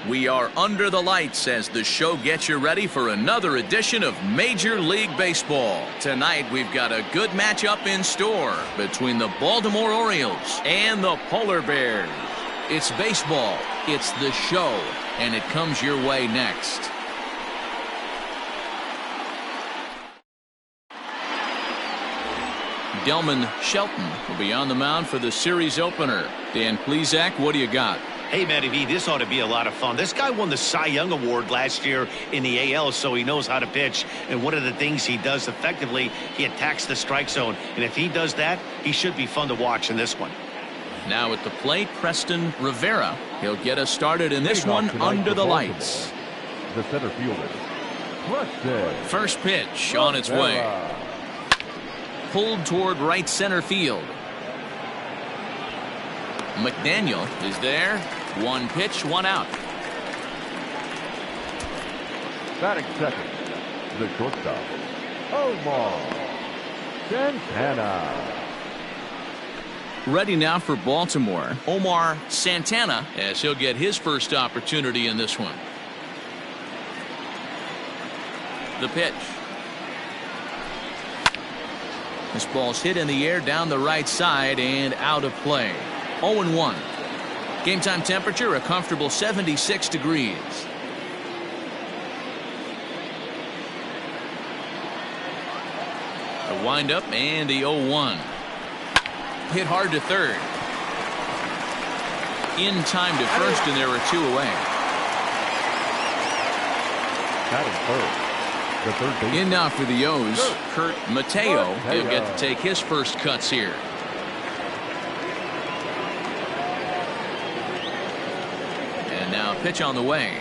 We are under the lights as the show gets you ready for another edition of Major League Baseball. Tonight we've got a good matchup in store between the Baltimore Orioles and the Polar Bears. It's baseball, it's the show, and it comes your way next. Delman Shelton will be on the mound for the series opener. Dan Plesac, what do you got? Hey, Matty V, this ought to be a lot of fun. This guy won the Cy Young Award last year in the AL, so he knows how to pitch. And one of the things he does effectively, he attacks the strike zone. And if he does that, he should be fun to watch in this one. Now at the plate, Preston Rivera. He'll get us started in this one under the lights. The center fielder, Preston. First pitch on its way. Pulled toward right center field. McDaniel is there. One pitch, one out. Batting second, the shortstop, Omar Santana. Ready now for Baltimore, Omar Santana, as he'll get his first opportunity in this one. The pitch. This ball's hit in the air down the right side and out of play. 0-1. Game time temperature a comfortable 76 degrees. The windup and the 0-1. Hit hard to third. In time to first, and there are two away. Batting third. In now for the O's, Kurt Mateo. He'll get to take his first cuts here. And now pitch on the way.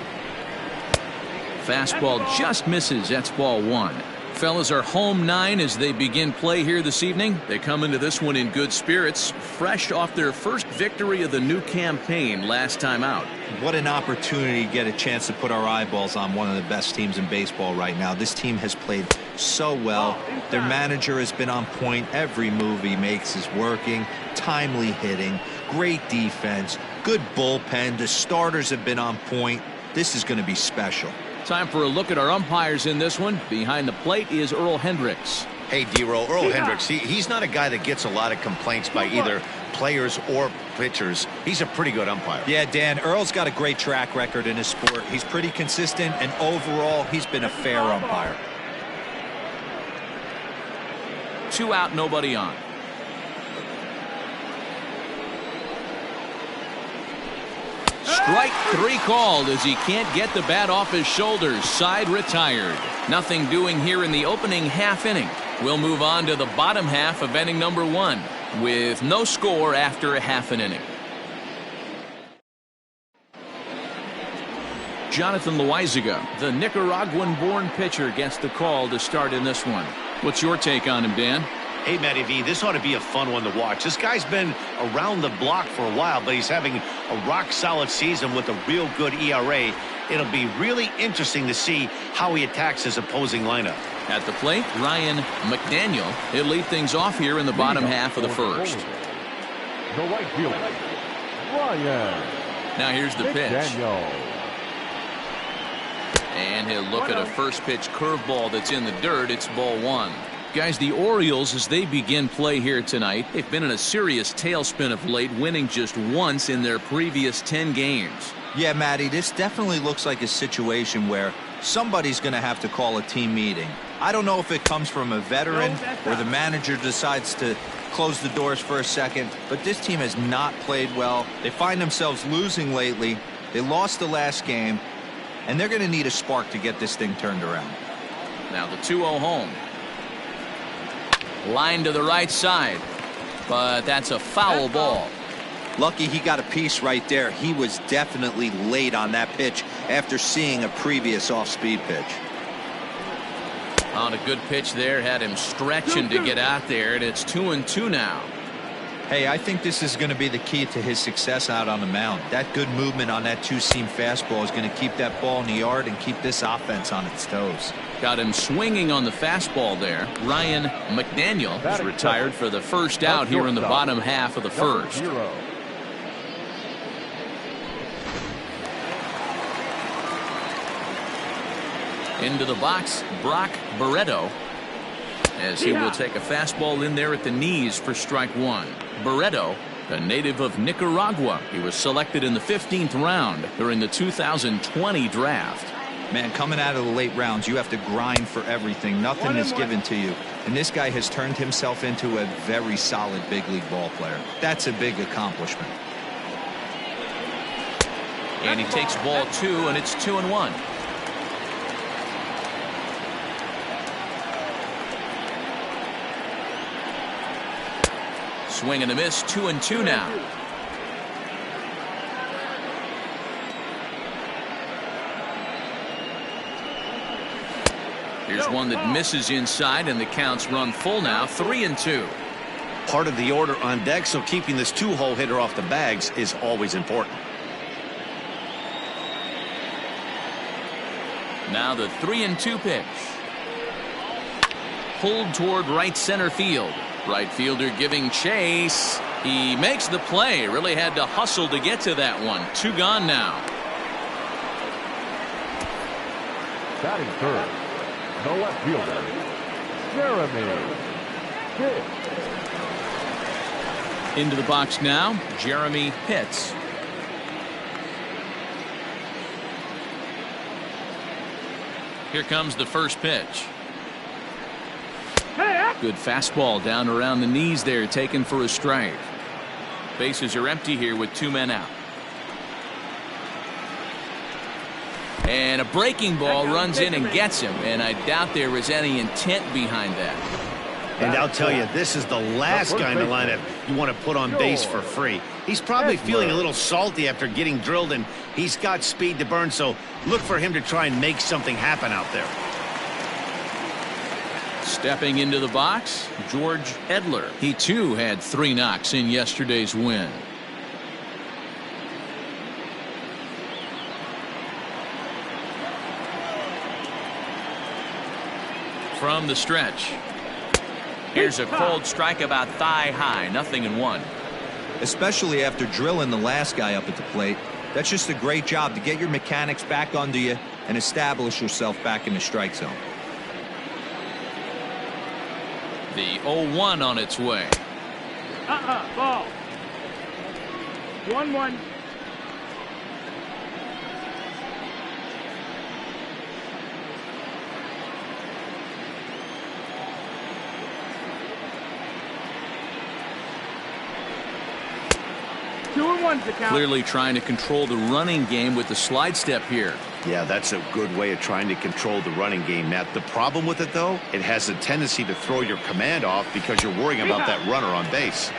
Fastball just misses. That's ball one. Fellas, are home 9 as they begin play here this evening. They come into this one in good spirits, fresh off their first victory of the new campaign last time out. What an opportunity to get a chance to put our eyeballs on one of the best teams in baseball right now. This team has played so well. Their manager has been on point. Every move he makes is working. Timely hitting, great defense, good bullpen. The starters have been on point. This is going to be special. Time for a look at our umpires in this one. Behind the plate is Earl Hendricks. Hey, D-Roll, Earl Hendricks, he's not a guy that gets a lot of complaints by either players or pitchers. He's a pretty good umpire. Yeah, Dan, Earl's got a great track record in his sport. He's pretty consistent, and overall, he's been a fair umpire. 2 out, nobody on. Strike 3 called as he can't get the bat off his shoulders. Side retired. Nothing doing here in the opening half inning. We'll move on to the bottom half of inning number 1 with no score after a half an inning. Jonathan Loaizaga, the Nicaraguan-born pitcher, gets the call to start in this one. What's your take on him, Dan? Hey, Matty V, this ought to be a fun one to watch. This guy's been around the block for a while, but he's having a rock-solid season with a real good ERA. It'll be really interesting to see how he attacks his opposing lineup. At the plate, Ryan McDaniel. He'll lead things off here in the bottom half of the first. The right fielder, Ryan. Now here's the pitch. And he'll look at a first pitch curveball that's in the dirt. It's ball 1. Guys, the Orioles, as they begin play here tonight, they've been in a serious tailspin of late, winning just once in their previous 10 games. Yeah, Matty, this definitely looks like a situation where somebody's going to have to call a team meeting. I don't know if it comes from a veteran or the manager decides to close the doors for a second, but this team has not played well. They find themselves losing lately. They lost the last game, and they're going to need a spark to get this thing turned around. Now the 2-0 home. Line to the right side, but that's a foul ball. Lucky he got a piece right there. He was definitely late on that pitch after seeing a previous off-speed pitch. On a good pitch there, had him stretching to get out there, and it's 2-2 now. Hey, I think this is going to be the key to his success out on the mound. That good movement on that two-seam fastball is going to keep that ball in the yard and keep this offense on its toes. Got him swinging on the fastball there. Ryan McDaniel is retired for the first out here in the bottom half of the first. Into the box, Brock Barreto, as he will take a fastball in there at the knees for strike one. Barreto, a native of Nicaragua. He was selected in the 15th round during the 2020 draft. Man, coming out of the late rounds, you have to grind for everything. Nothing is given to you. And this guy has turned himself into a very solid big league ball player. That's a big accomplishment. And he takes ball two, and it's 2-1. Swing and a miss, 2-2 now. Here's one that misses inside, and the counts run full now, 3-2. Part of the order on deck, so keeping this two-hole hitter off the bags is always important. Now the 3-2 pitch. Pulled toward right center field. Right fielder giving chase. He makes the play. Really had to hustle to get to that one. Two gone now. Batting third, the left fielder, Jeremy Pitts. Into the box now, Jeremy Pitts. Here comes the first pitch. Good fastball down around the knees there, taken for a strike. Bases are empty here with two men out. And a breaking ball runs in and gets him, and I doubt there was any intent behind that. And I'll tell you, this is the last guy in the lineup you want to put on base for free. He's probably feeling a little salty after getting drilled, and he's got speed to burn, so look for him to try and make something happen out there. Stepping into the box, George Edler. He too had 3 knocks in yesterday's win. From the stretch. Here's a cold strike about thigh high, 0-1. Especially after drilling the last guy up at the plate. That's just a great job to get your mechanics back under you and establish yourself back in the strike zone. The 0-1 on its way. Ball. 1-1. Clearly trying to control the running game with the slide step here. Yeah, that's a good way of trying to control the running game, Matt. The problem with it, though, it has a tendency to throw your command off because you're worrying about that runner on base.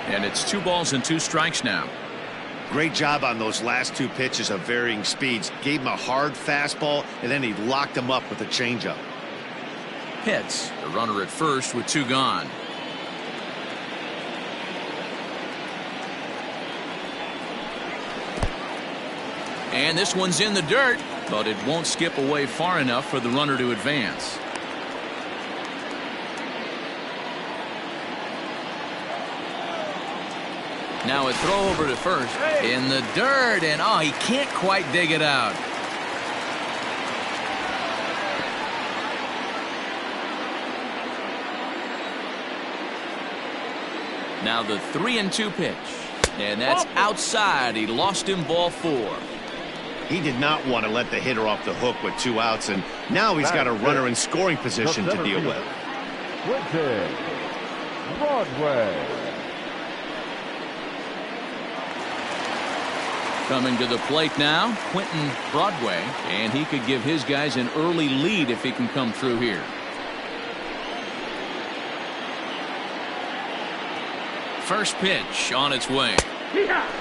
And it's 2 balls and 2 strikes now. Great job on those last 2 pitches of varying speeds. Gave him a hard fastball, and then he locked him up with a changeup. Pitts, the runner at first with 2 gone. And this one's in the dirt, but it won't skip away far enough for the runner to advance. Now a throw over to first in the dirt, and oh, he can't quite dig it out. Now the 3-2 pitch, and that's outside. He lost him, ball 4. He did not want to let the hitter off the hook with 2 outs, and now he's got a runner in scoring position to deal with. Quentin Broadway. Coming to the plate now, Quentin Broadway, and he could give his guys an early lead if he can come through here. First pitch on its way.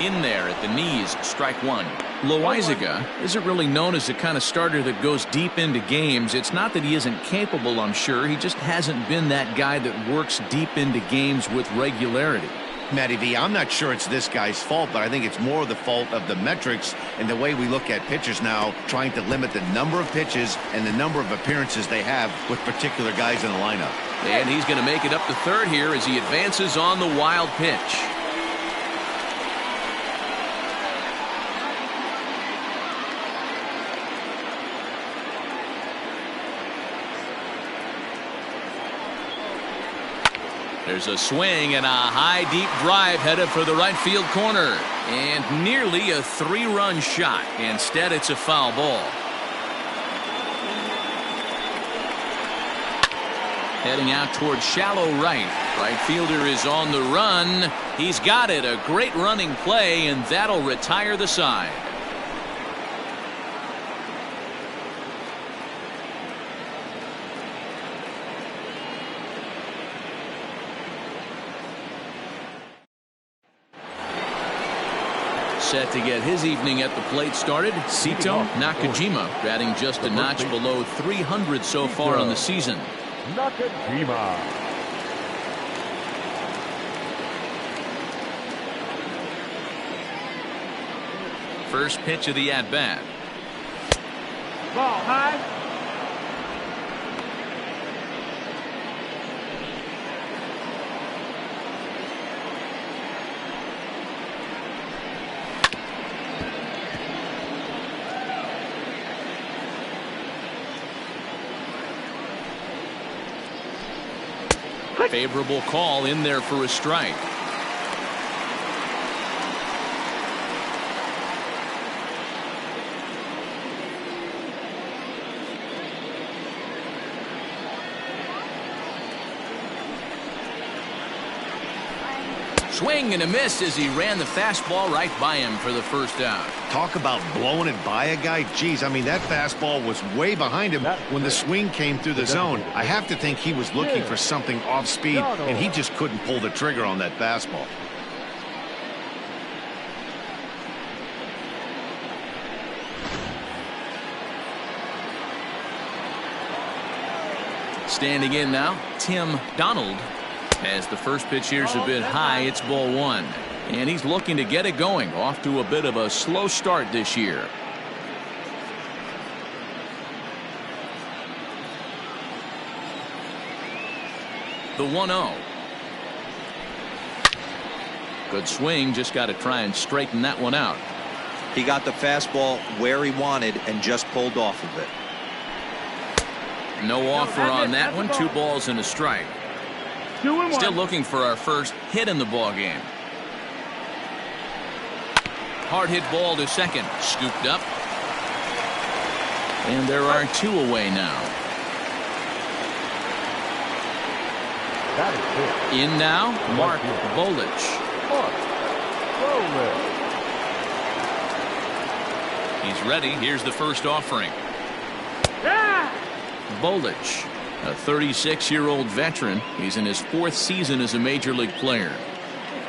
In there at the knees, strike 1. Loizaga isn't really known as the kind of starter that goes deep into games. It's not that he isn't capable, I'm sure. He just hasn't been that guy that works deep into games with regularity. Matty V, I'm not sure it's this guy's fault, but I think it's more the fault of the metrics and the way we look at pitchers now, trying to limit the number of pitches and the number of appearances they have with particular guys in the lineup. And he's going to make it up to third here as he advances on the wild pitch. There's a swing and a high deep drive headed for the right field corner. And nearly a 3-run shot. Instead, it's a foul ball. Heading out towards shallow right. Right fielder is on the run. He's got it. A great running play, and that'll retire the side. Set to get his evening at the plate started. Sito Nakajima batting just a notch below 300 so far on the season. Nakajima. First pitch of the at-bat. Ball high. Favorable call in there for a strike. Swing and a miss as he ran the fastball right by him for the first out. Talk about blowing it by a guy. Geez, I mean, that fastball was way behind him when the swing came through the zone. I have to think he was looking for something off speed, and he just couldn't pull the trigger on that fastball. Standing in now, Tim Donald. As the first pitch here's a bit high, it's ball 1. And he's looking to get it going. Off to a bit of a slow start this year. The 1-0. Good swing. Just got to try and straighten that one out. He got the fastball where he wanted and just pulled off of it. No offer on that one. 2 balls and a strike. 2-1. Still looking for our first hit in the ball game. Hard hit ball to second. Scooped up. And there are 2 away now. That is it. In now, Mark Bolich. He's ready. Here's the first offering. Yeah. Bolich, a 36-year-old veteran. He's in his 4th season as a major league player.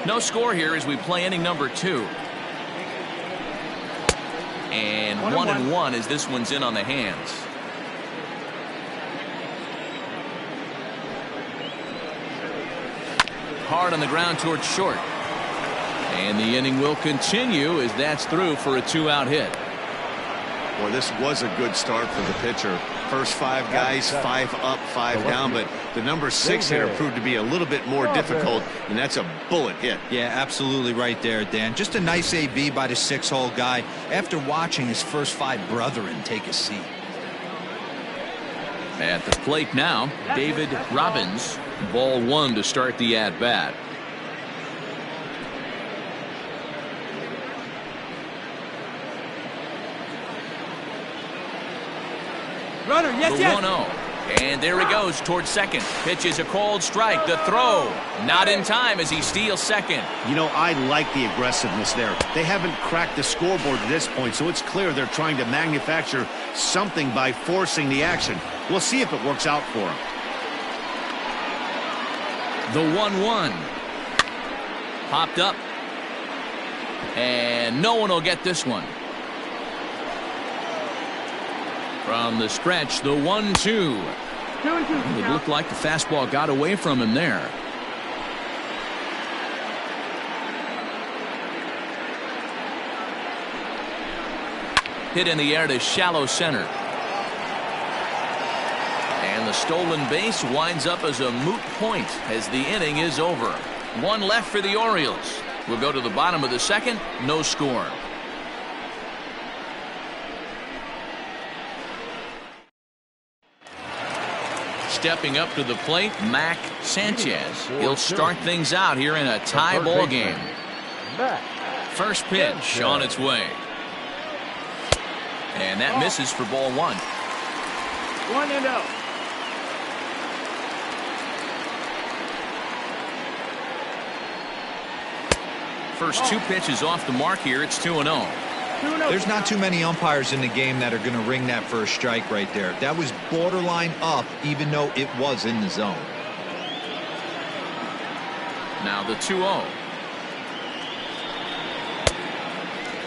No score here as we play inning number 2. And 1-1 as this one's in on the hands. Hard on the ground towards short. And the inning will continue as that's through for a 2-out hit. Well, this was a good start for the pitcher. First 5 guys, 5 up, 5 down, but the number 6 hitter proved to be a little bit more difficult, and that's a bullet hit. Yeah, absolutely right there, Dan. Just a nice AB by the 6-hole guy after watching his first 5 brethren take a seat. At the plate now, David Robbins. Ball 1 to start the at-bat. Runner, yes, The yes. 1-0. And there he goes towards second. Pitch is a called strike. The throw. Not in time as he steals second. You know, I like the aggressiveness there. They haven't cracked the scoreboard at this point, so it's clear they're trying to manufacture something by forcing the action. We'll see if it works out for them. The 1-1. Popped up. And no one will get this one. From the stretch, the 1-2. 2-2. It looked like the fastball got away from him there. Hit in the air to shallow center. And the stolen base winds up as a moot point as the inning is over. 1 left for the Orioles. We'll go to the bottom of the second. No score. stepping up to the plate, Mac Sanchez. He'll start things out here in a tie ball game. First pitch on its way. And that misses for ball one. 1-0. First two pitches off the mark here. It's 2-0. There's not too many umpires in the game that are going to ring that first strike right there. That was borderline up, even though it was in the zone. Now the 2-0.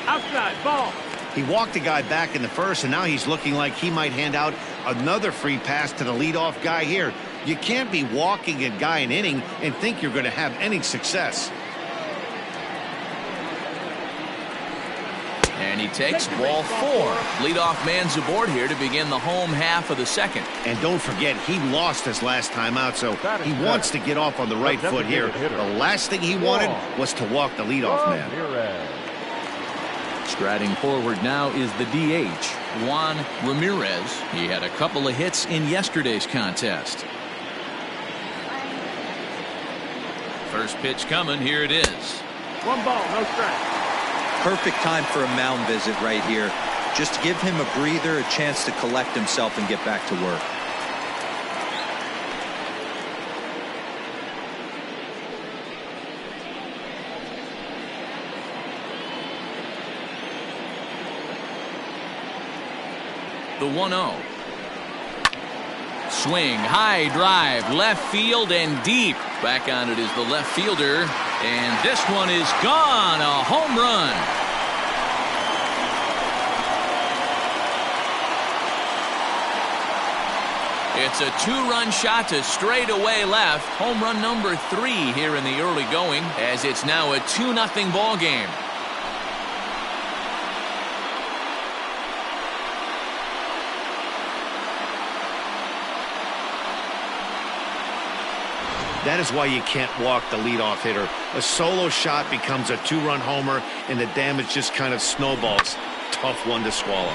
Outside, ball. He walked the guy back in the first, and now he's looking like he might hand out another free pass to the leadoff guy here. You can't be walking a guy an inning and think you're going to have any success. And he takes ball four. Leadoff man's aboard here to begin the home half of the second. And don't forget, he lost his last time out, so he wants to get off on the right foot here. The last thing he wanted was to walk the leadoff man. Striding forward now is the DH, Juan Ramirez. He had a couple of hits in yesterday's contest. First pitch coming. Here it is. 1 ball, no strike. Perfect time for a mound visit right here. Just to give him a breather, a chance to collect himself and get back to work. The 1-0. Swing, high drive, left field and deep. Back on it is the left fielder. And this one is gone. A home run. It's a 2-run shot to straightaway left. Home run number 3 here in the early going, as it's now a 2-0 ball game. That is why you can't walk the leadoff hitter. A solo shot becomes a 2-run homer, and the damage just kind of snowballs. Tough one to swallow.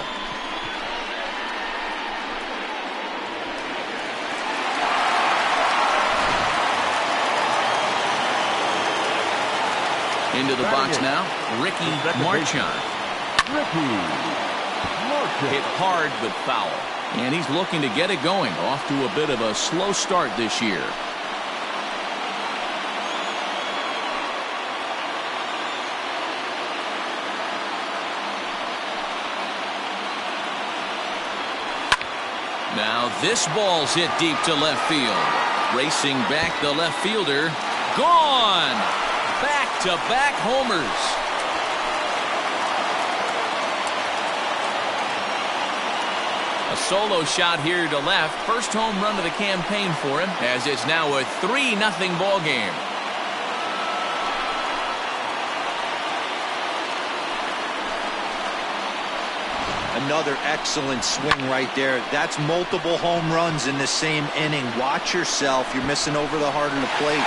Into the box now, Ricky Marchand. Hit hard but foul. And he's looking to get it going. Off to a bit of a slow start this year. Now this ball's hit deep to left field. Racing back the left fielder. Gone! Back-to-back homers. A solo shot here to left. First home run of the campaign for him, as it's now a 3-0 ball game. Another excellent swing right there. That's multiple home runs in the same inning. Watch yourself. You're missing over the heart of the plate.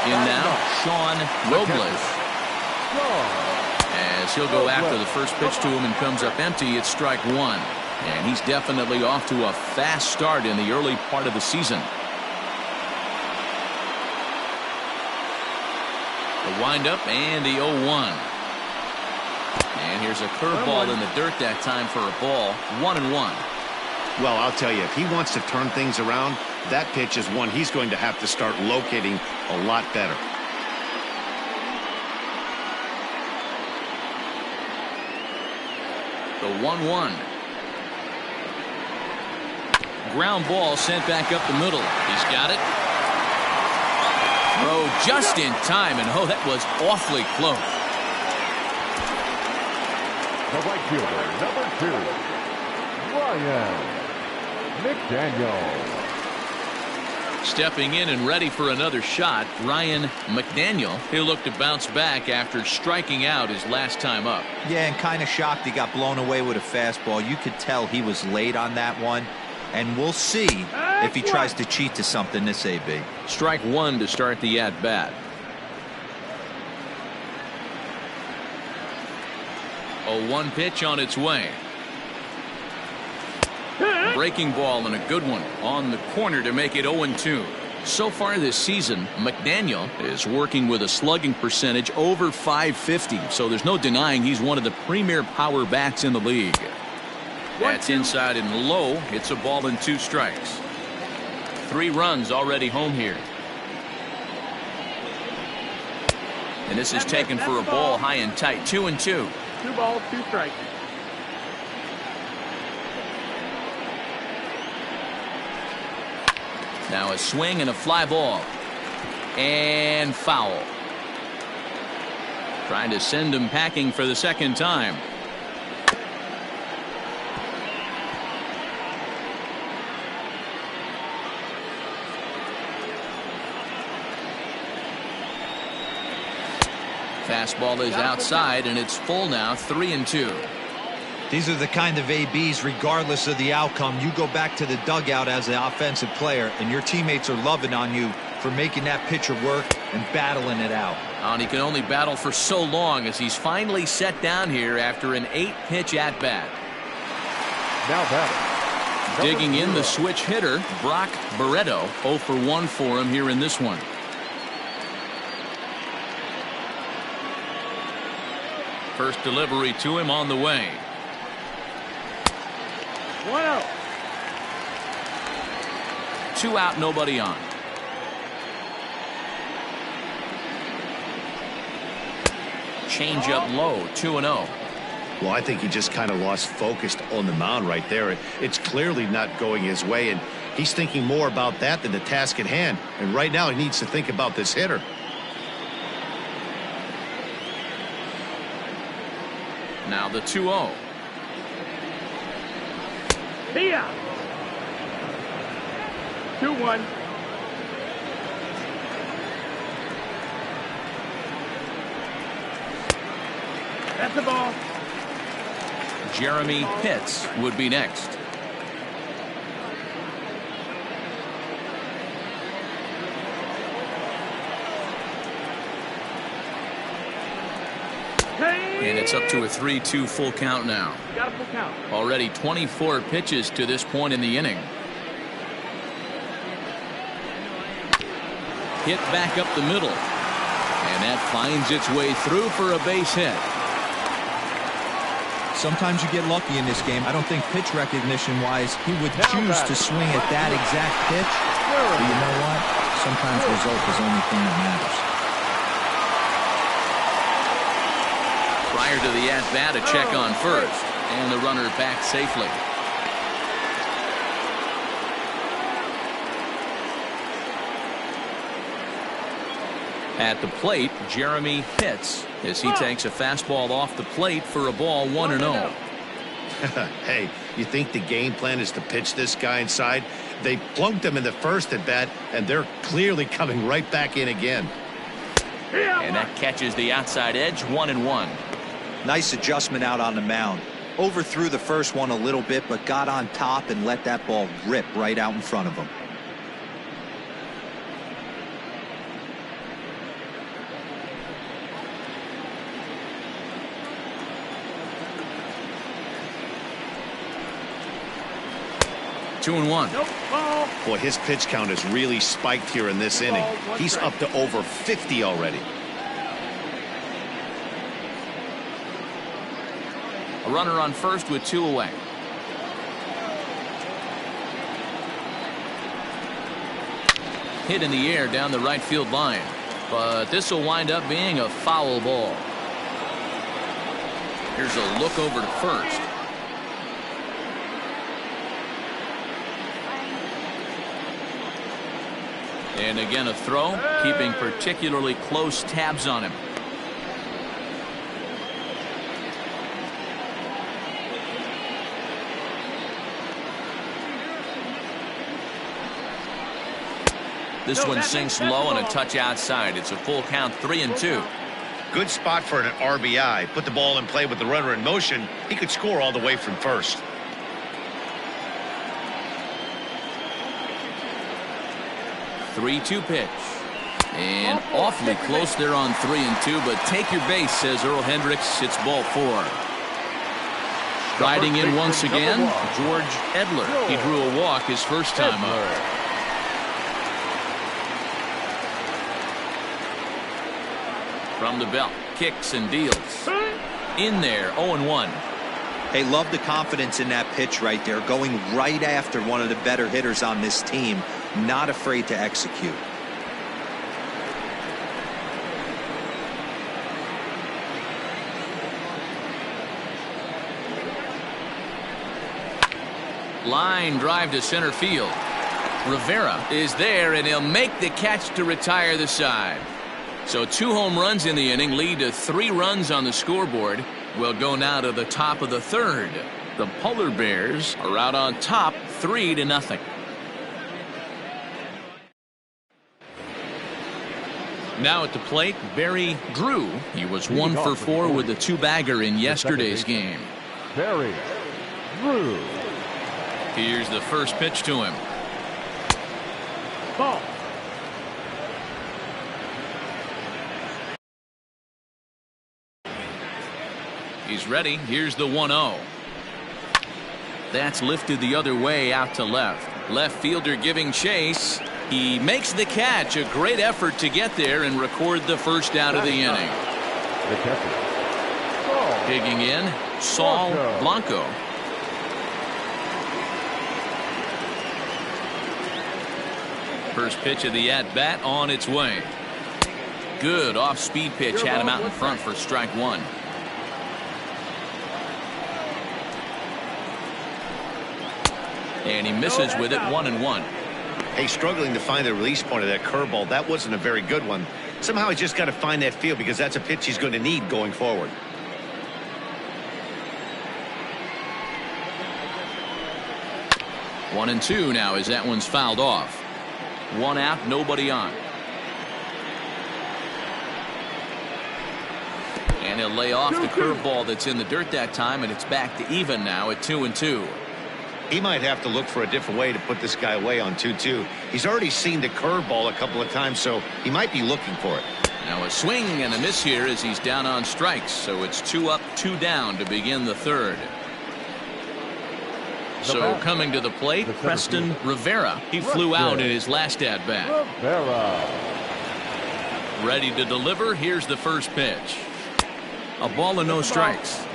In now, Sean Robles. As he'll go after the first pitch to him and comes up empty, it's strike 1. And he's definitely off to a fast start in the early part of the season. The windup and the 0-1. And here's a curveball in the dirt that time for a ball. 1-1. Well, I'll tell you, if he wants to turn things around, that pitch is one he's going to have to start locating a lot better. The 1-1. Ground ball sent back up the middle. He's got it. Throw just in time, and oh, that was awfully close. The right fielder, number 2, Ryan McDaniel. Stepping in and ready for another shot, Ryan McDaniel. He'll look to bounce back after striking out his last time up. Yeah, and kind of shocked he got blown away with a fastball. You could tell he was late on that one. And we'll see if he tries to cheat to something this AB. Strike 1 to start the at-bat. A 1 pitch on its way. breaking ball and a good one on the corner to make it 0-2. So far this season, McDaniel is working with a slugging percentage over .550, so there's no denying he's one of the premier power bats in the league. That's inside and low. It's a ball and 2 strikes. 3 runs already home here. And this is taken for a ball high and tight. 2-2. 2 balls, 2 strikes. Now a swing and a fly ball. And foul. Trying to send him packing for the second time. Fastball is outside, and it's full now, 3-2. These are the kind of ABs, regardless of the outcome, you go back to the dugout as an offensive player, and your teammates are loving on you for making that pitcher work and battling it out. And he can only battle for so long as he's finally set down here after an 8-pitch at-bat. Now batting. Digging in the switch hitter, Brock Barreto. 0 for 1 for him here in this one. First delivery to him on the way. 1-0. 2 out, nobody on. Change up low, 2-0. Well, I think he just kind of lost focus on the mound right there. It's clearly not going his way, and he's thinking more about that than the task at hand. And right now he needs to think about this hitter. Now the 2-0. See ya. 2-1. That's the ball. Jeremy Pitts would be next. And it's up to a 3-2 full count now. Got a full count. Already 24 pitches to this point in the inning. Hit back up the middle. And that finds its way through for a base hit. Sometimes you get lucky in this game. I don't think pitch recognition-wise he would choose to swing at that exact pitch. But you know what? Sometimes result is the only thing that matters. Prior to the at-bat, a check on first. And the runner back safely. At the plate, Jeremy Pitts, as he takes a fastball off the plate for a ball, 1-0. Hey, you think the game plan is to pitch this guy inside? They plunked him in the first at bat, and they're clearly coming right back in again. And that catches the outside edge, 1-1. Nice adjustment out on the mound. Overthrew the first one a little bit, but got on top and let that ball rip right out in front of him. Two and one. Nope. Ball. Boy, his pitch count has really spiked here in this inning. He's up to over 50 already. A runner on first with 2 away. Hit in the air down the right field line. But this will wind up being a foul ball. Here's a look over to first. And again a throw, keeping particularly close tabs on him. This one sinks low and a touch outside. It's a full count, 3-2. Good spot for an RBI. Put the ball in play with the runner in motion. He could score all the way from first. Three-two pitch. And awfully close there on 3-2, but take your base, says Earl Hendricks. It's ball 4. Riding in once again, George Edler. He drew a walk his first time up. From the belt, kicks and deals. In there, 0-1. Hey, love the confidence in that pitch right there, going right after one of the better hitters on this team, not afraid to execute. Line drive to center field. Rivera is there, and he'll make the catch to retire the side. So 2 home runs in the inning lead to 3 runs on the scoreboard. We'll go now to the top of the third. The Polar Bears are out on top 3-0. Now at the plate, Barry Drew. He was 1 for 4 with a 2-bagger in yesterday's game. Barry Drew. Here's the first pitch to him. Ball. He's ready. Here's the 1-0. That's lifted the other way out to left. Left fielder giving chase. He makes the catch. A great effort to get there and record the first out of the inning. The catcher. Digging in, Saul Blanco. First pitch of the at-bat on its way. Good off-speed pitch had him out in front for strike 1. And he misses with it, 1-1. Hey, struggling to find the release point of that curveball. That wasn't a very good one. Somehow he's just got to find that feel, because that's a pitch he's going to need going forward. One and two now as that one's fouled off. 1 out, nobody on. And he'll lay off the curveball that's in the dirt that time, and it's back to even now at 2-2. He might have to look for a different way to put this guy away on 2-2. He's already seen the curveball a couple of times, so he might be looking for it. Now a swing and a miss here as he's down on strikes, so it's 2 up, 2 down to begin the third. So coming to the plate, Preston Rivera. He flew out in his last at-bat. Ready to deliver. Here's the first pitch. A ball and no strikes.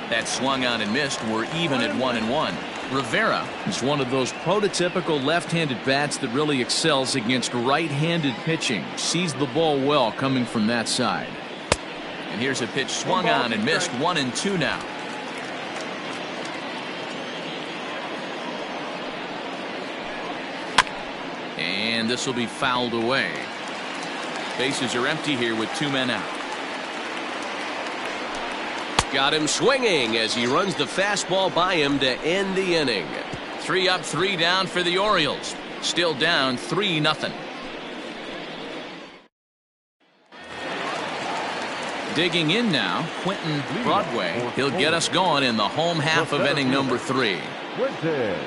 That swung on and missed. We're even at 1-1. Rivera is one of those prototypical left-handed bats that really excels against right-handed pitching. Sees the ball well coming from that side. And here's a pitch swung on and missed. 1-2 now. And this will be fouled away. Bases are empty here with 2 men out. Got him swinging as he runs the fastball by him to end the inning. 3 up, 3 down for the Orioles. Still down 3-0. Digging in now, Quentin Broadway. He'll get us going in the home half of inning number 3. Quentin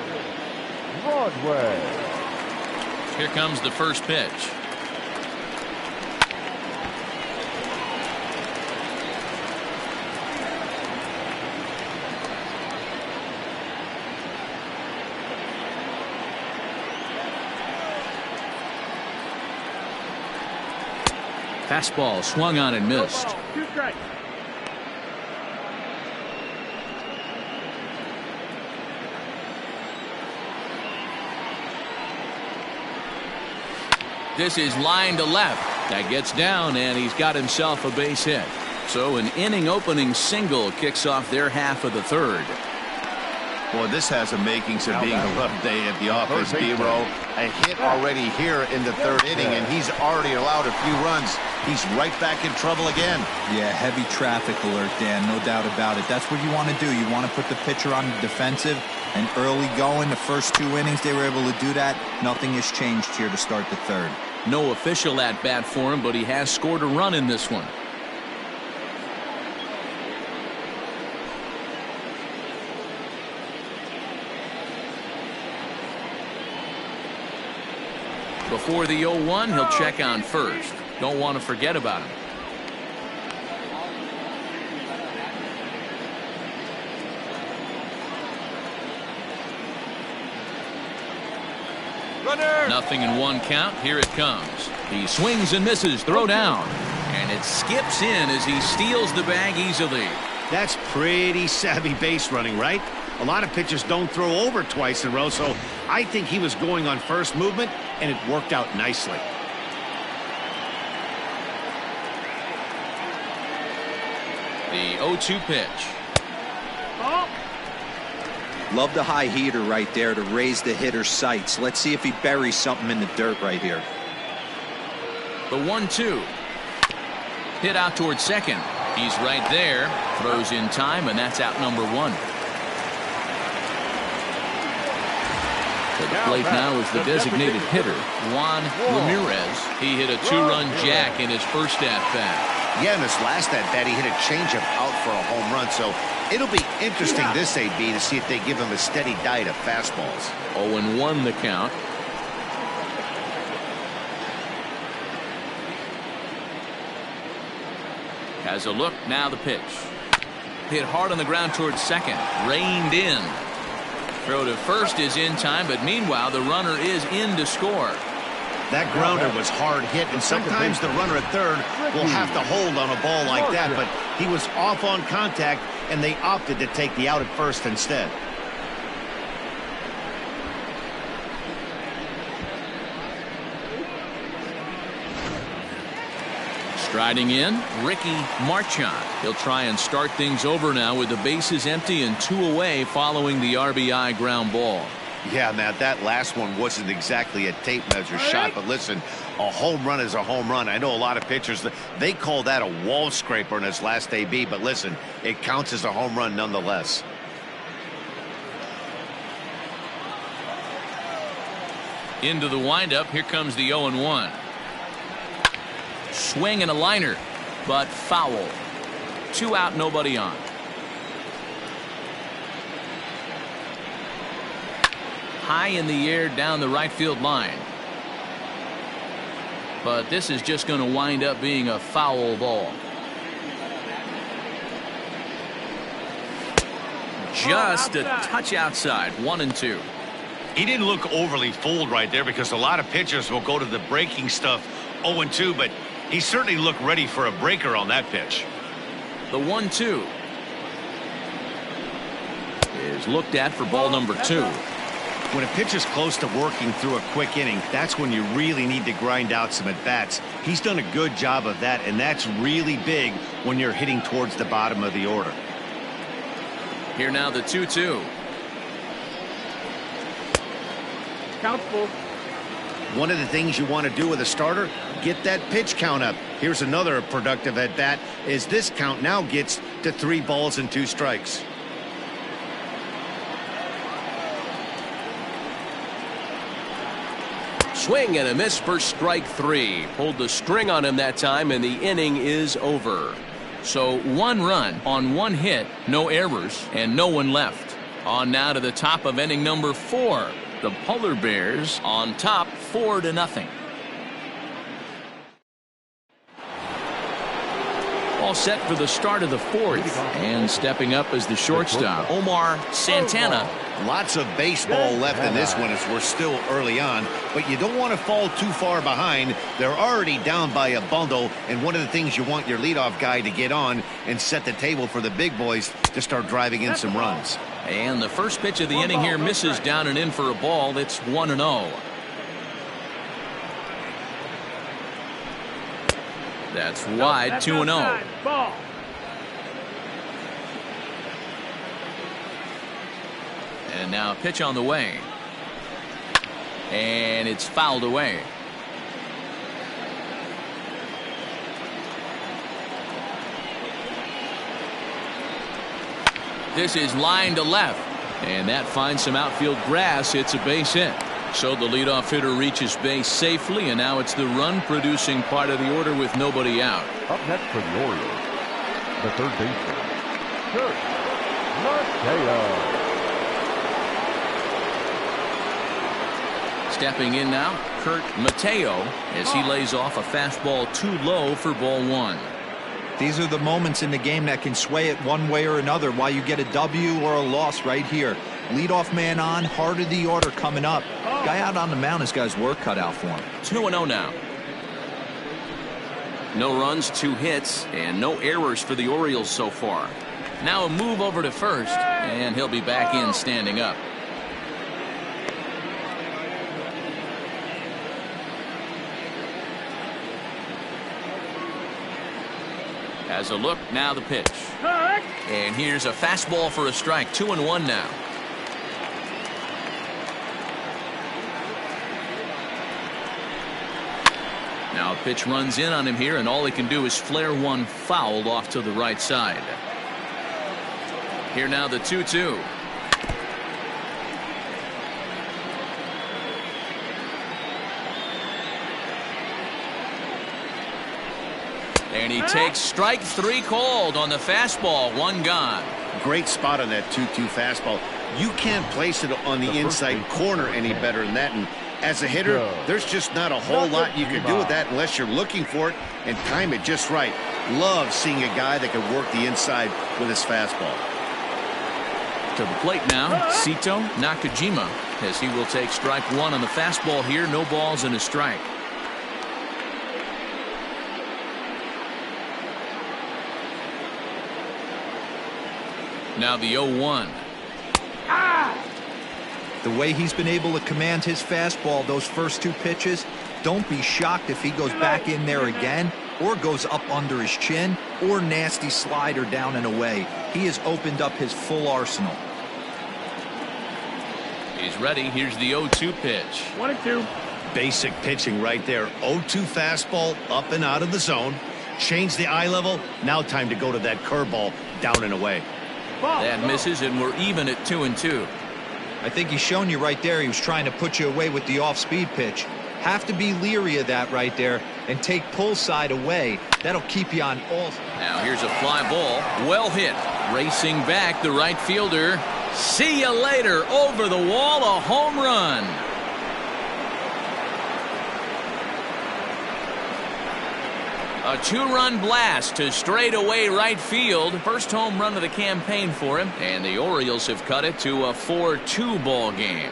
Broadway. Here comes the first pitch. Fastball swung on and missed. 2 strikes. This is line to left. That gets down, and he's got himself a base hit. So an inning opening single kicks off their half of the third. Boy, this has the makings of being a rough day at the office, D-Row. A hit already here in the 3rd inning, and he's already allowed a few runs. He's right back in trouble again. Yeah, heavy traffic alert, Dan, no doubt about it. That's what you want to do. You want to put the pitcher on the defensive, and early going, the first 2 innings, they were able to do that. Nothing has changed here to start the 3rd. No official at-bat for him, but he has scored a run in this one. Before the 0-1, he'll check on first. Don't want to forget about him. Nothing in one count. Here it comes. He swings and misses. Throw down. And it skips in as he steals the bag easily. That's pretty savvy base running, right? A lot of pitchers don't throw over twice in a row, so I think he was going on first movement, and it worked out nicely. The 0-2 pitch. Love the high heater right there to raise the hitter's sights. Let's see if he buries something in the dirt right here. The 1-2. Hit out towards second. He's right there. Throws in time, and that's out number 1. At the plate now is the designated hitter, Juan Ramirez. He hit a 2-run jack in his first at-bat. Yeah, in his last at-bat, he hit a changeup out for a home run, so it'll be interesting this AB to see if they give him a steady diet of fastballs. 0-1 the count. Has a look, now the pitch. Hit hard on the ground towards second. Reined in. Throw to first is in time, but meanwhile the runner is in to score. That grounder was hard hit, and sometimes the runner at third will have to hold on a ball like that, but he was off on contact, and they opted to take the out at first instead. Striding in, Ricky Marchand. He'll try and start things over now with the bases empty and 2 away following the RBI ground ball. Yeah, Matt, that last one wasn't exactly a tape measure shot, but listen, a home run is a home run. I know a lot of pitchers, they call that a wall scraper in his last AB, but listen, it counts as a home run nonetheless. Into the windup, here comes the 0-1. Swing and a liner, but foul. 2 out, nobody on. High in the air down the right field line. But this is just going to wind up being a foul ball. Just a touch outside. 1-2. He didn't look overly fooled right there because a lot of pitchers will go to the breaking stuff 0-2, but he certainly looked ready for a breaker on that pitch. The 1-2 is looked at for ball number 2. When a pitcher's close to working through a quick inning, that's when you really need to grind out some at-bats. He's done a good job of that, and that's really big when you're hitting towards the bottom of the order. Here now the 2-2. Count full. One of the things you want to do with a starter, get that pitch count up. Here's another productive at-bat as this count now gets to 3 balls and 2 strikes. Swing and a miss for strike 3. Pulled the string on him that time, and the inning is over. So 1 run on 1 hit, no errors, and no one left. On now to the top of inning number 4. The Polar Bears on top 4-0. All set for the start of the 4th, and stepping up as the shortstop, Omar Santana. Lots of baseball left in this one as we're still early on, but you don't want to fall too far behind. They're already down by a bundle, and one of the things you want your leadoff guy to get on and set the table for the big boys to start driving in some runs. And the first pitch of the inning here misses down and in for a ball. It's 1-0. That's wide. 2-0. Ball. And now a pitch on the way. And it's fouled away. This is line to left. And that finds some outfield grass. It's a base hit. So the leadoff hitter reaches base safely, and now it's the run-producing part of the order with nobody out. Up next for the Orioles, the third baseman, Kurt Mateo. Stepping in now, Kurt Mateo, as he lays off a fastball too low for ball one. These are the moments in the game that can sway it one way or another, why you get a W or a loss right here. Leadoff man on, heart of the order coming up. Guy out on the mound has got his work cut out for him. 2-0 now. No runs, 2 hits, and no errors for the Orioles so far. Now a move over to first, and he'll be back in standing up. Has a look, now the pitch. And here's a fastball for a strike. 2-1 now. Now a pitch runs in on him here, and all he can do is flare one foul off to the right side. Here now the 2-2. And he takes strike 3 called on the fastball. 1 gone. Great spot on that 2-2 fastball. You can't place it on the inside corner any better than that. And as a hitter, there's just not a whole lot you can do with that unless you're looking for it and time it just right. Love seeing a guy that can work the inside with his fastball. To the plate now, Sito Nakajima, as he will take strike 1 on the fastball here. No balls and a strike. Now the 0-1. The way he's been able to command his fastball those first 2 pitches, don't be shocked if he goes back in there again or goes up under his chin or nasty slider down and away. He has opened up his full arsenal. He's ready. Here's the 0-2 pitch. 1-2. Basic pitching right there. 0-2 fastball up and out of the zone. Change the eye level. Now time to go to that curveball down and away. That misses, and we're even at 2-2. I think he's shown you right there he was trying to put you away with the off-speed pitch. Have to be leery of that right there and take pull side away. That'll keep you on all. Now here's a fly ball. Well hit. Racing back the right fielder. See you later. Over the wall, a home run. A 2-run blast to straightaway right field. First home run of the campaign for him, and the Orioles have cut it to a 4-2 ball game.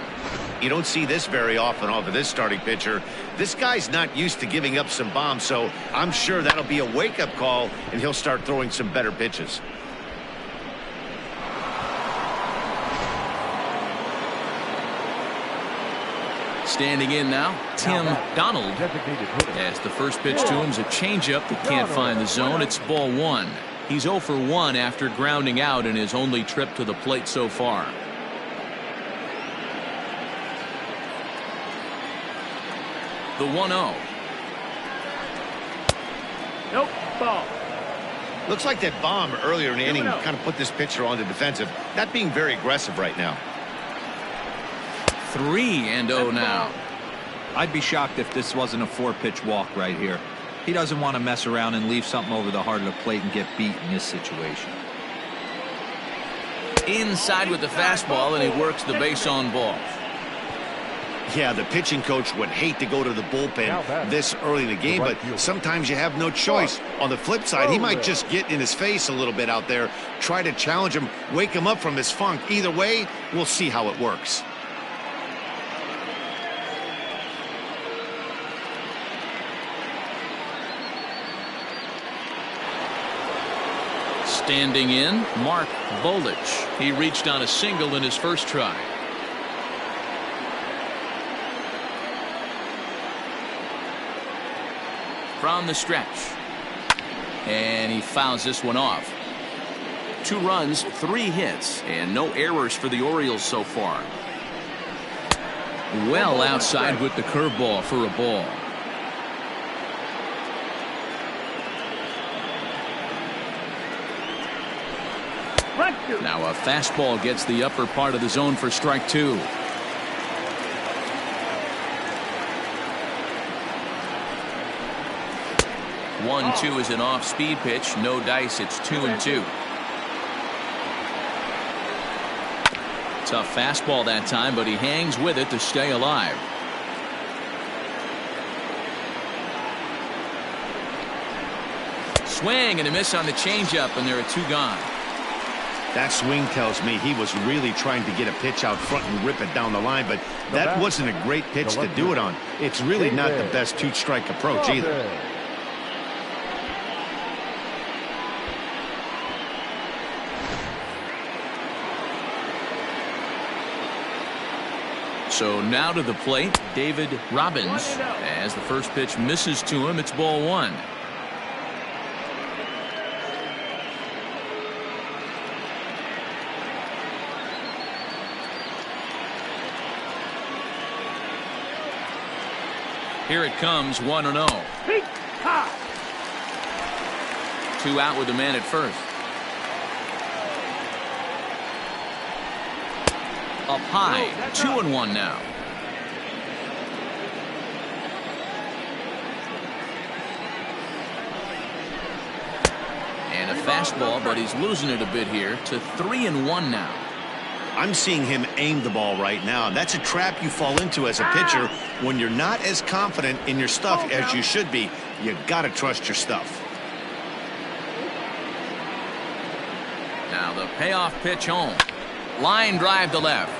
You don't see this very often off of this starting pitcher. This guy's not used to giving up some bombs, so I'm sure that'll be a wake-up call, and he'll start throwing some better pitches. Standing in now, Tim Donald. As the first pitch to him is a changeup that can't find the zone. It's ball 1. He's 0 for 1 after grounding out in his only trip to the plate so far. The 1-0. Nope. Ball. Looks like that bomb earlier in the inning kind of put this pitcher on the defensive. Not being very aggressive right now. 3-0 now. I'd be shocked if this wasn't a 4-pitch walk right here. He doesn't want to mess around and leave something over the heart of the plate and get beat in this situation. Inside with the fastball, and he works the base on ball. Yeah, the pitching coach would hate to go to the bullpen this early in the game, but sometimes you have no choice. On the flip side, he might just get in his face a little bit out there, try to challenge him, wake him up from his funk. Either way, we'll see how it works. Standing in, Mark Bolich. He reached on a single in his first try. From the stretch. And he fouls this one off. 2 runs, 3 hits, and no errors for the Orioles so far. Well outside with the curveball for a ball. Now a fastball gets the upper part of the zone for strike 2. One, 2 is an off-speed pitch. No dice. It's 2-2. Tough fastball that time, but he hangs with it to stay alive. swing and a miss on the changeup, and there are 2 gone. That swing tells me he was really trying to get a pitch out front and rip it down the line, but that wasn't a great pitch to do it on. It's really not the best 2-strike approach either. So now to the plate, David Robbins. As the first pitch misses to him, it's ball 1. Here it comes, 1-0. 2 out with the man at first. Up high, 2-1 now. And a fastball, but he's losing it a bit here to 3-1 now. I'm seeing him aim the ball right now. That's a trap you fall into as a pitcher when you're not as confident in your stuff as you should be. You got to trust your stuff. Now the payoff pitch home. Line drive to left.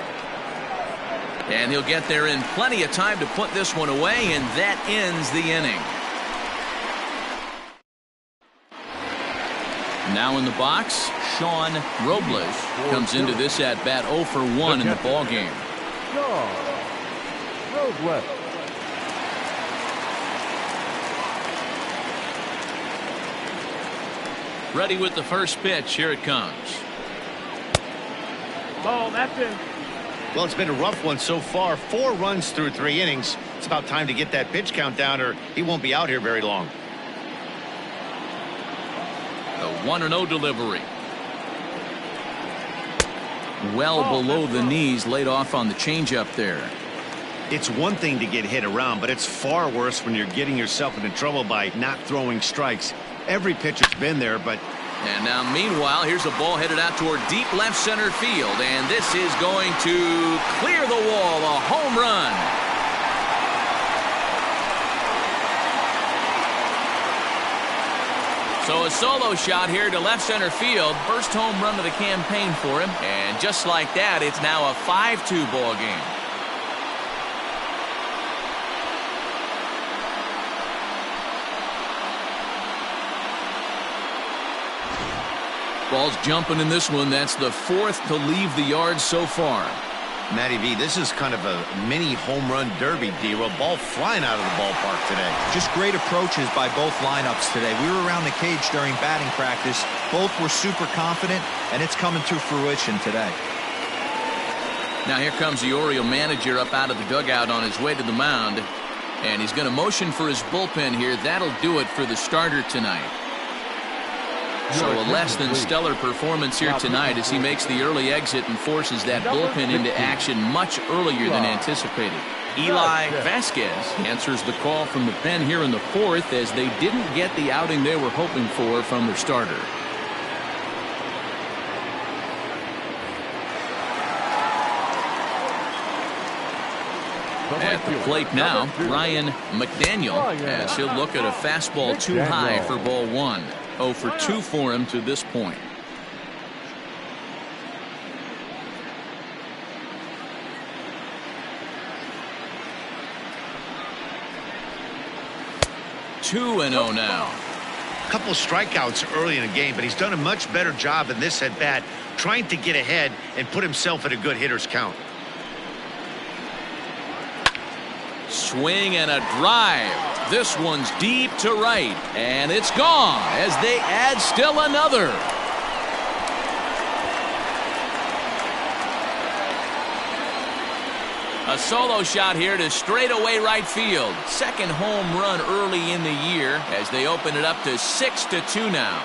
And he'll get there in plenty of time to put this one away, and that ends the inning. Now in the box, Sean Robles comes into this at bat 0 for 1 in the ball game. Robles. Ready with the first pitch. Here it comes. Ball, that's in. Well, it's been a rough one so far. 4 runs through 3 innings. It's about time to get that pitch count down, or he won't be out here very long. The 1-0 delivery. Well below the knees, laid off on the changeup there. It's one thing to get hit around, but it's far worse when you're getting yourself into trouble by not throwing strikes. Every pitcher's been there, but... And now, meanwhile, here's a ball headed out toward deep left center field, and this is going to clear the wall, a home run. So a solo shot here to left center field. First home run of the campaign for him. And just like that, it's now a 5-2 ball game. Ball's jumping in this one. That's the 4th to leave the yard so far. Matty V, this is kind of a mini home run derby, D-Roll. Ball flying out of the ballpark today. Just great approaches by both lineups today. We were around the cage during batting practice. Both were super confident, and it's coming to fruition today. Now here comes the Oriole manager up out of the dugout on his way to the mound. And he's going to motion for his bullpen here. That'll do it for the starter tonight. So a less than stellar performance here tonight as he makes the early exit and forces that bullpen into action much earlier than anticipated. Eli Vasquez answers the call from the pen here in the 4th as they didn't get the outing they were hoping for from their starter. At the plate now, Ryan McDaniel, as he'll look at a fastball too high for ball 1. 0 for 2 for him to this point. Two and 0 now. A couple strikeouts early in the game, but he's done a much better job in this at bat, trying to get ahead and put himself at a good hitter's count. Swing and a drive. This one's deep to right, and it's gone as they add still another. A solo shot here to straightaway right field. Second home run early in the year as they open it up to 6-2 now.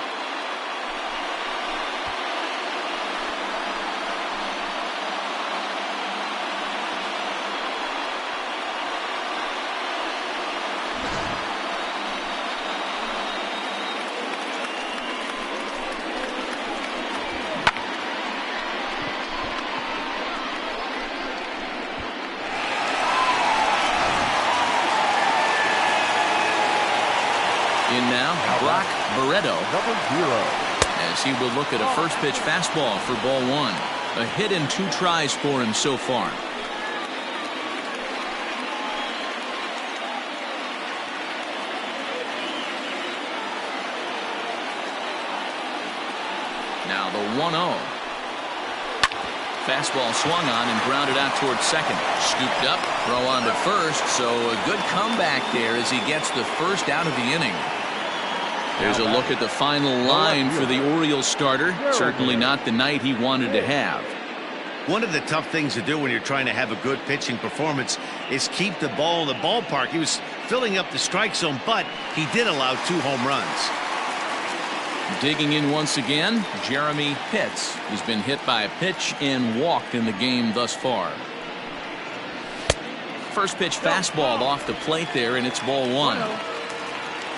Barreto, Number 0. as he will look at a first pitch fastball for ball 1. A hit and 2 tries for him so far. Now the 1-0. Fastball swung on and grounded out towards second. Scooped up, throw on to first, so a good comeback there as he gets the first out of the inning. There's a look at the final line for the Orioles starter. Certainly not the night he wanted to have. One of the tough things to do when you're trying to have a good pitching performance is keep the ball in the ballpark. He was filling up the strike zone, but he did allow 2 home runs. Digging in once again, Jeremy Pitts. He's been hit by a pitch and walked in the game thus far. First pitch fastball off the plate there, and it's ball 1.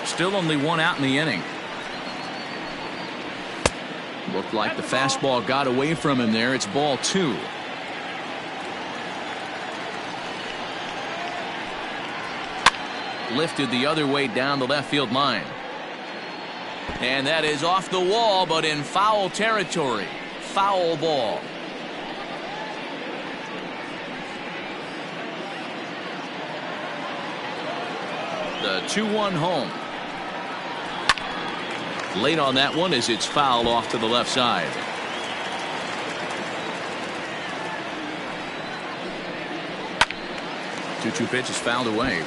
Still only 1 out in the inning. Looked like the fastball got away from him there. It's ball 2. Lifted the other way down the left field line. And that is off the wall, but in foul territory. Foul ball. The 2-1 home. Late on that one as it's fouled off to the left side. Two pitch is fouled away.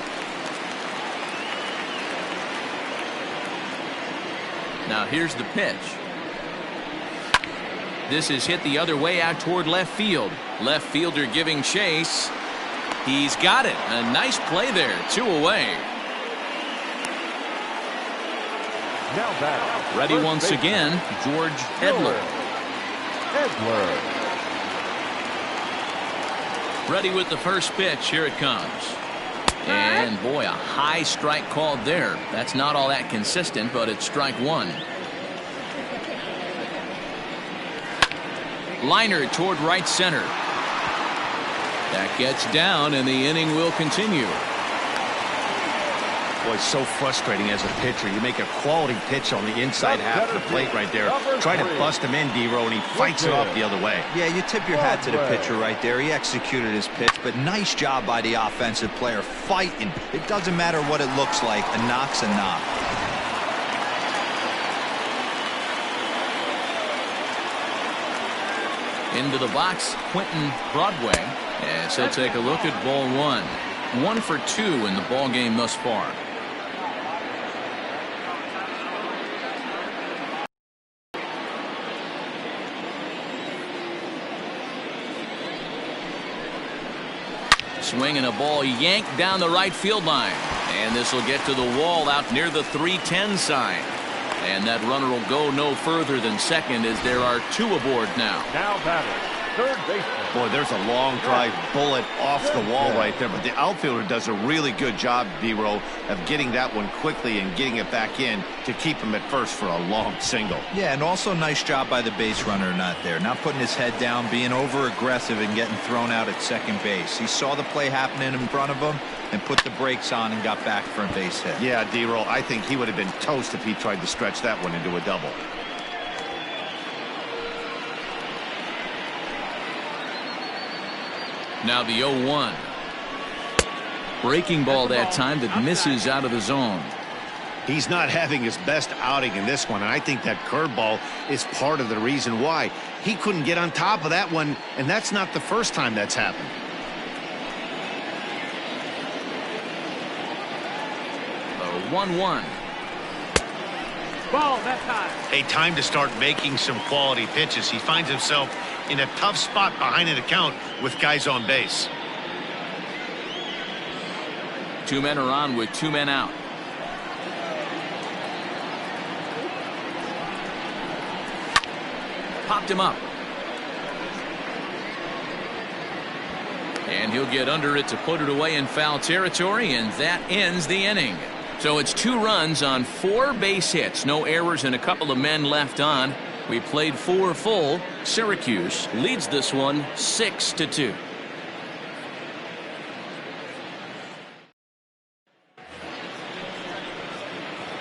Now here's the pitch. This is hit the other way out toward left field. Left fielder giving chase. He's got it. A nice play there. 2 away. Now back. Ready once again, George Edler. Ready with the first pitch. Here it comes. And boy, a high strike called there. That's not all that consistent, but it's strike 1. Liner toward right center. That gets down, and the inning will continue. Boy, it's so frustrating as a pitcher. You make a quality pitch on the inside half of the plate right there. Try to bust him in, D-Row, and he fights it off the other way. Yeah, you tip your hat to the pitcher right there. He executed his pitch, but nice job by the offensive player fighting. It doesn't matter what it looks like. A knock's a knock. Into the box, Quentin Broadway, as he'll take a look at ball 1. 1 for 2 in the ball game thus far. Swinging a ball yanked down the right field line, and this will get to the wall out near the 310 sign. And that runner will go no further than second as there are 2 aboard now. Now batter, third baseman. Boy, there's a long drive bullet off the wall right there, but the outfielder does a really good job, D-Row, of getting that one quickly and getting it back in to keep him at first for a long single. Yeah, and also nice job by the base runner not there. Not putting his head down, being over-aggressive and getting thrown out at second base. He saw the play happening in front of him and put the brakes on and got back for a base hit. Yeah, D-Row, I think he would have been toast if he tried to stretch that one into a double. Now the 0-1. Breaking ball that time that misses out of the zone. He's not having his best outing in this one, and I think that curveball is part of the reason why. He couldn't get on top of that one, and that's not the first time that's happened. The 1-1. Ball that time. A time to start making some quality pitches. He finds himself in a tough spot behind an account with guys on base. 2 men are on with 2 men out. Popped him up. And he'll get under it to put it away in foul territory, and that ends the inning. So it's 2 runs on 4 base hits. No errors and a couple of men left on. We played 4 full. Syracuse leads this one 6-2.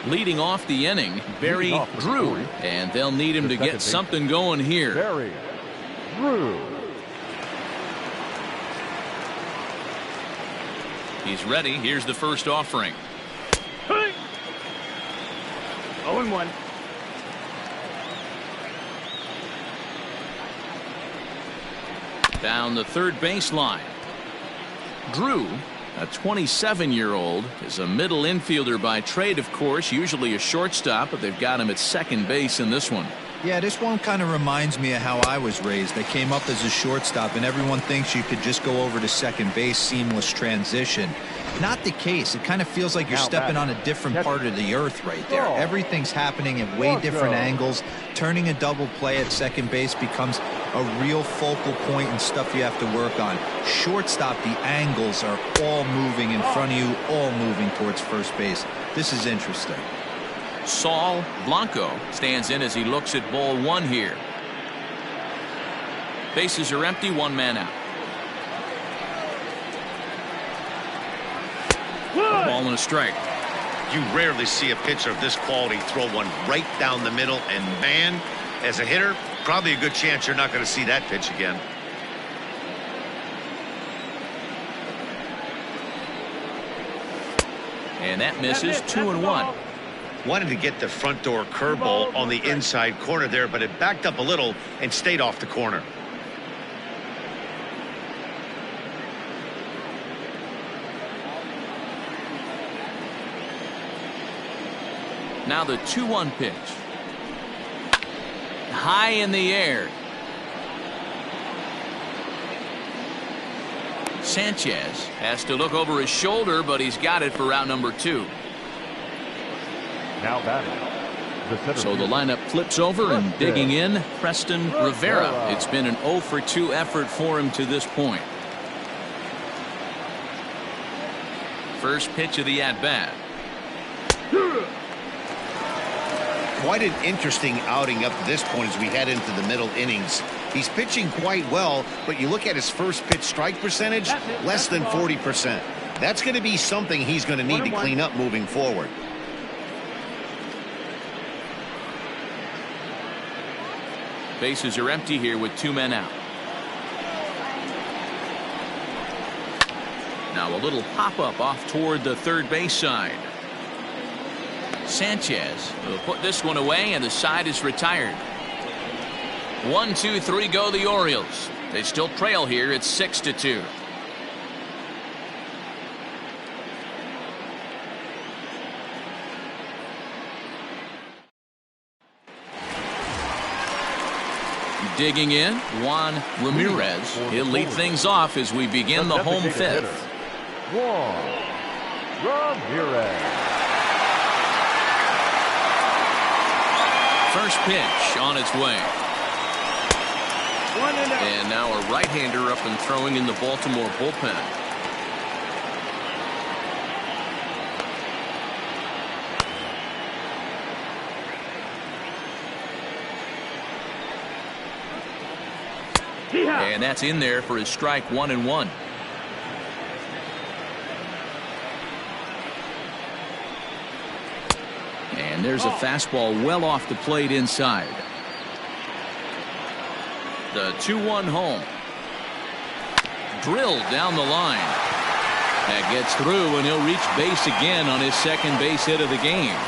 Leading off the inning, Barry Drew, and they'll need him to get something going here. Barry Drew. He's ready. Here's the first offering. 0-1. Down the third baseline. Drew, a 27-year-old, is a middle infielder by trade, of course, usually a shortstop, but they've got him at second base in this one. Yeah, this one kind of reminds me of how I was raised. I came up as a shortstop, and everyone thinks you could just go over to second base, seamless transition. Not the case. It kind of feels like you're stepping on a different part of the earth right there. Everything's happening at way different angles. Turning a double play at second base becomes a real focal point and stuff you have to work on. Shortstop, the angles are all moving in front of you, all moving towards first base. This is interesting. Saul Blanco stands in as he looks at ball one here. Bases are empty, one man out. A ball and a strike. You rarely see a pitcher of this quality throw one right down the middle, and man, as a hitter, probably a good chance you're not going to see that pitch again. And that misses. 2-1. Wanted to get the front door curveball on the inside corner there, but it backed up a little and stayed off the corner. Now the 2-1 pitch. High in the air. Sanchez has to look over his shoulder, but he's got it for out number 2. Now batting. So the lineup flips over, and digging in, Preston Rivera. It's been an 0 for 2 effort for him to this point. First pitch of the at-bat. Quite an interesting outing up to this point as we head into the middle innings. He's pitching quite well, but you look at his first pitch strike percentage, less than 40%. That's going to be something he's going to need to clean up moving forward. Bases are empty here with 2 men out. Now a little pop-up off toward the third base side. Sanchez will put this one away, and the side is retired. 1, 2, 3 go the Orioles. They still trail here. It's 6-2. Digging in, Juan Ramirez. He'll lead things off as we begin the home fifth. Juan Ramirez. First pitch on its way. And now a right-hander up and throwing in the Baltimore bullpen. And that's in there for his strike. 1-1. And there's a fastball well off the plate inside. The 2-1 home. Drilled down the line. That gets through, and he'll reach base again on his second base hit of the game.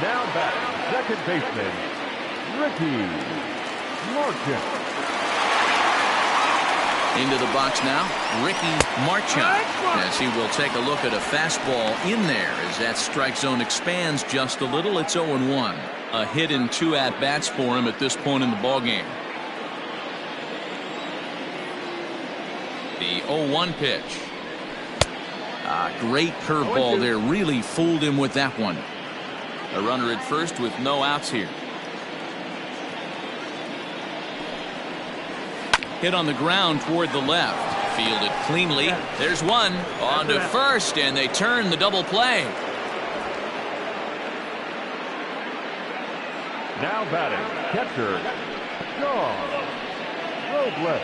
Now back, second baseman, Ricky Marchant. Into the box now, Ricky Marchant, as he will take a look at a fastball in there as that strike zone expands just a little. It's 0-1. A hit in 2 at-bats for him at this point in the ballgame. The 0-1 pitch. Great curveball there. Really fooled him with that one. A runner at first with no outs here. Hit on the ground toward the left. Fielded cleanly. There's one. On to first, and they turn the double play. Now batting, catcher, John Robles.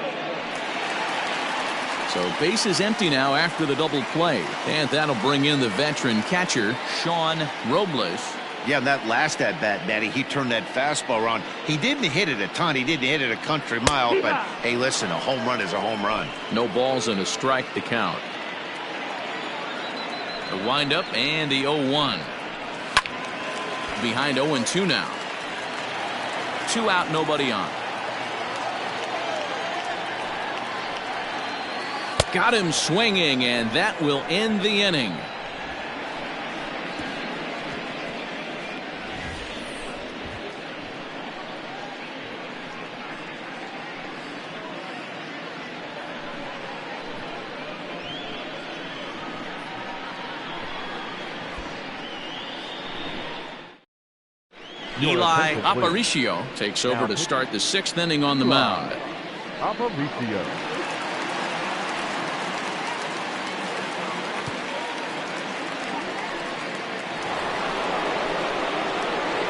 So base is empty now after the double play. And that'll bring in the veteran catcher, Sean Robles. Yeah, and that last at bat, Natty, he turned that fastball around. He didn't hit it a ton. He didn't hit it a country mile. But, hey, listen, a home run is a home run. No balls and a strike to count. The windup and the 0-1. Behind 0-2 now. 2 out, nobody on. Got him swinging, and that will end the inning. Eli Aparicio takes over to start the 6th inning on the mound. Aparicio.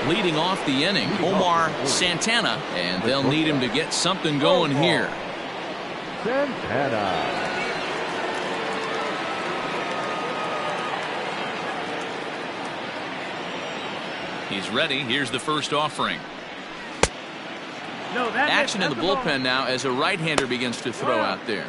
Leading off the inning, Omar Santana, and they'll need him to get something going here. Santana. He's ready. Here's the first offering. No, Action in the bullpen now as a right-hander begins to throw out there.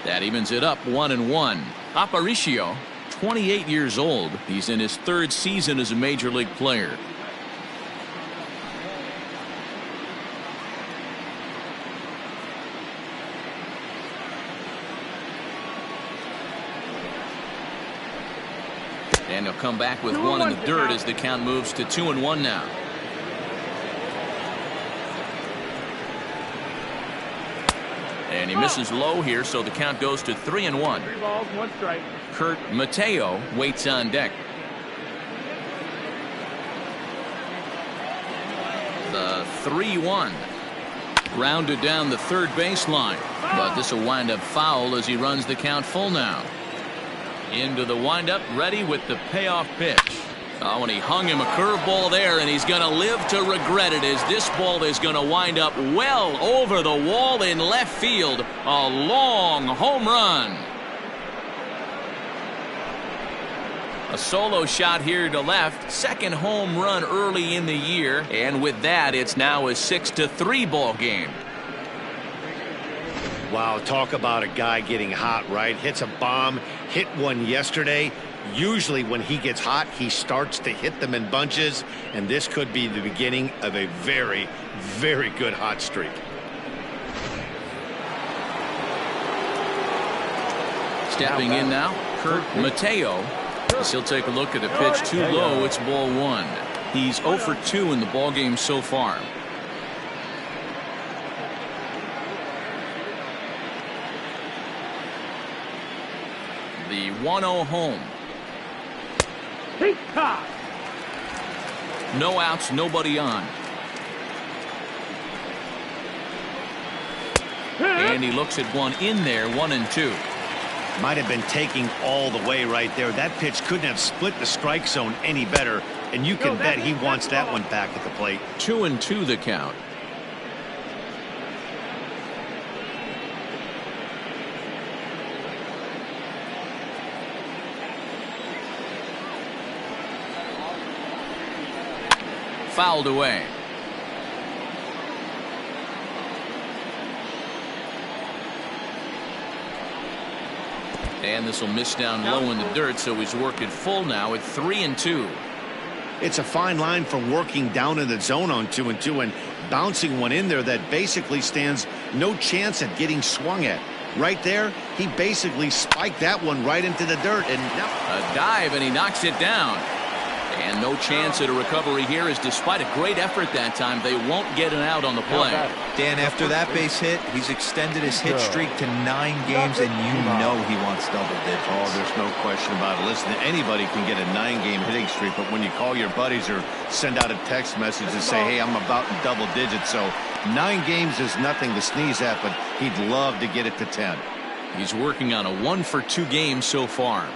That evens it up 1-1. Aparicio, 28 years old. He's in his 3rd season as a major league player. And he'll come back with 1 in the dirt as the count moves to 2-1 now. And he misses low here, so the count goes to 3-1. 3 balls, 1 strike. Kurt Mateo waits on deck. The 3-1. Rounded down the 3rd baseline. But this will wind up foul as he runs the count full now. Into the windup, ready with the payoff pitch. Oh, and he hung him a curveball there, and he's going to live to regret it as this ball is going to wind up well over the wall in left field. A long home run. A solo shot here to left. 2nd home run early in the year. And with that, it's now a 6-3 ball game. Wow, talk about a guy getting hot, right? Hits a bomb, hit one yesterday. Usually when he gets hot, he starts to hit them in bunches, and this could be the beginning of a very, very good hot streak. Stepping in now, Kurt Mateo. As he'll take a look at a pitch too low. It's ball 1. He's 0 for 2 in the ball game so far. The 1-0 home. No outs, nobody on. And he looks at one in there, 1-2. Might have been taking all the way right there. That pitch couldn't have split the strike zone any better, and you can bet he wants that one back at the plate. 2-2 the count. Fouled away. And this will miss down low in the dirt, so he's worked it full now at 3-2. It's a fine line for working down in the zone on 2-2 and bouncing one in there that basically stands no chance at getting swung at. Right there, he basically spiked that one right into the dirt. And now a dive, and he knocks it down. And no chance at a recovery here, as despite a great effort that time, they won't get an out on the play. Dan, after that base hit, he's extended his hit streak to 9 games, and you know he wants double digits. Oh, there's no question about it. Listen, anybody can get a 9-game hitting streak, but when you call your buddies or send out a text message and say, hey, I'm about in double digits, so 9 games is nothing to sneeze at, but he'd love to get it to 10. He's working on a 1 for 2 game so far.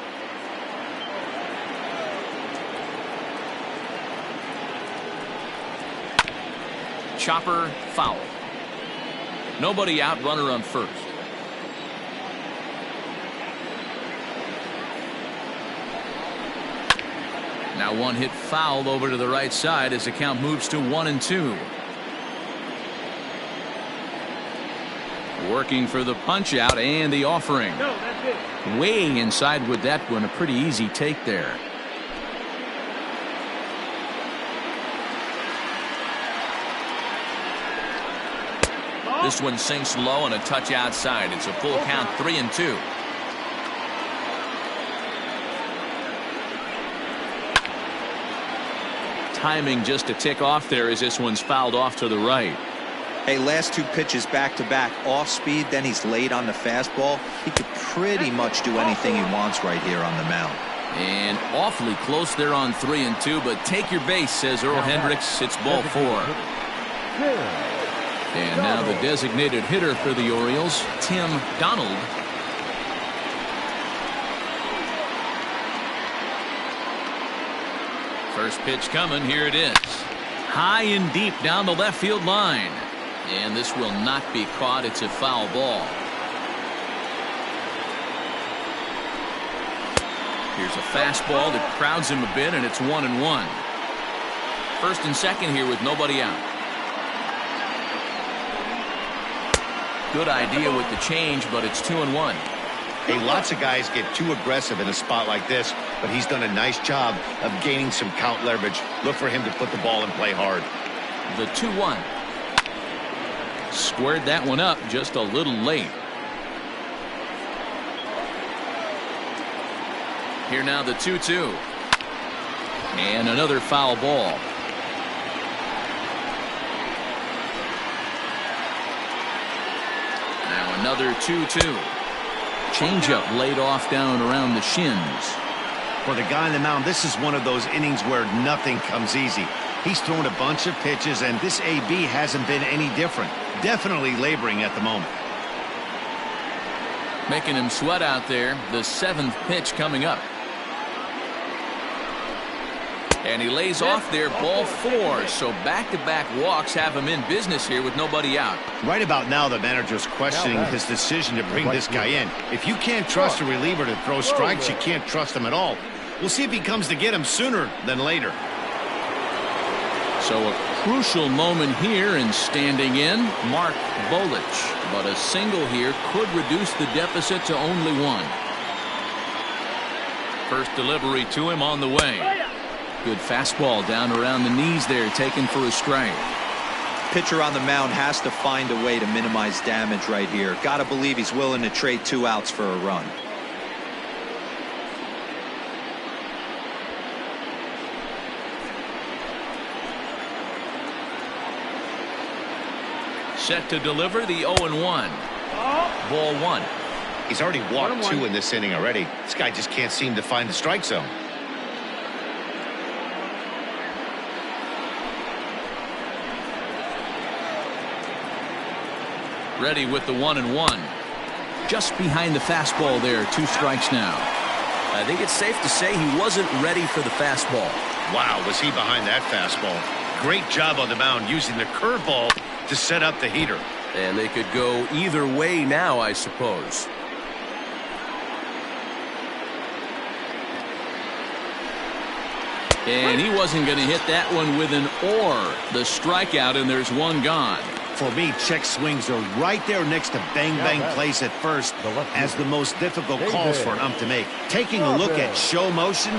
Chopper foul. Nobody out, runner on first. Now one hit foul over to the right side as the count moves to 1-2. Working for the punch out and the offering. No, that's it. Way inside with that one. A pretty easy take there. This one sinks low and a touch outside. It's a full count, 3-2. Timing just a tick off there as this one's fouled off to the right. Hey, last two pitches back to back off speed, then he's late on the fastball. He could pretty much do anything he wants right here on the mound. And awfully close there on 3-2, but take your base, says Earl Hendricks. It's ball 4. And now the designated hitter for the Orioles, Tim Donald. First pitch coming. Here it is. High and deep down the left field line. And this will not be caught. It's a foul ball. Here's a fastball that crowds him a bit, and it's 1-1. First and second here with nobody out. Good idea with the change, but it's 2-1. Hey, lots of guys get too aggressive in a spot like this, but he's done a nice job of gaining some count leverage. Look for him to put the ball in play hard. The 2-1. Squared that one up just a little late. Here now the 2-2. And another foul ball. Now another 2-2. Changeup laid off down around the shins. For the guy on the mound, this is one of those innings where nothing comes easy. He's thrown a bunch of pitches, and this AB hasn't been any different. Definitely laboring at the moment. Making him sweat out there. The 7th pitch coming up. And he lays off there, ball 4. So back-to-back walks have him in business here with nobody out. Right about now, the manager's questioning his decision to bring this guy in. If you can't trust a reliever to throw strikes, you can't trust him at all. We'll see if he comes to get him sooner than later. So a crucial moment here, and standing in, Mark Bolich. But a single here could reduce the deficit to only 1. First delivery to him on the way. Good fastball down around the knees there, taken for a strike. Pitcher on the mound has to find a way to minimize damage right here. Got to believe he's willing to trade 2 outs for a run. Set to deliver the 0-1. Ball 1. He's already walked 2 in this inning already. This guy just can't seem to find the strike zone. Ready with the 1-1. Just behind the fastball there. 2 strikes now. I think it's safe to say he wasn't ready for the fastball. Wow, was he behind that fastball. Great job on the mound using the curveball to set up the heater. And they could go either way now, I suppose. And he wasn't going to hit that one with an or. The strikeout, and there's 1 gone. For me, check swings are right there next to bang-bang plays at first as the most difficult calls for an ump to make. Taking a look at show motion,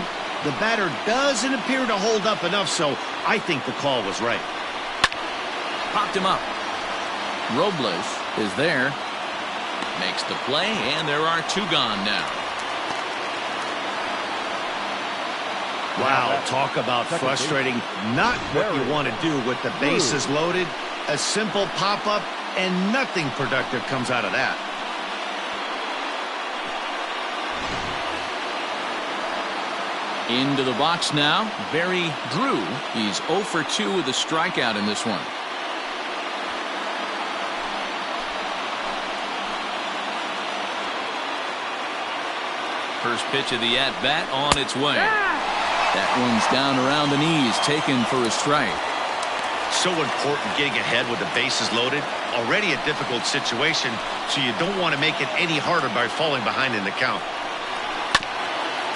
the batter doesn't appear to hold up enough, so I think the call was right. Popped him up. Robles is there. Makes the play, and there are 2 gone now. Wow, talk about frustrating. Not what you want to do with the bases loaded. A simple pop-up, and nothing productive comes out of that. Into the box now, Barry Drew. He's 0 for 2 with a strikeout in this one. First pitch of the at-bat on its way. That one's down around the knees, taken for a strike. So important getting ahead with the bases loaded. Already a difficult situation, so you don't want to make it any harder by falling behind in the count.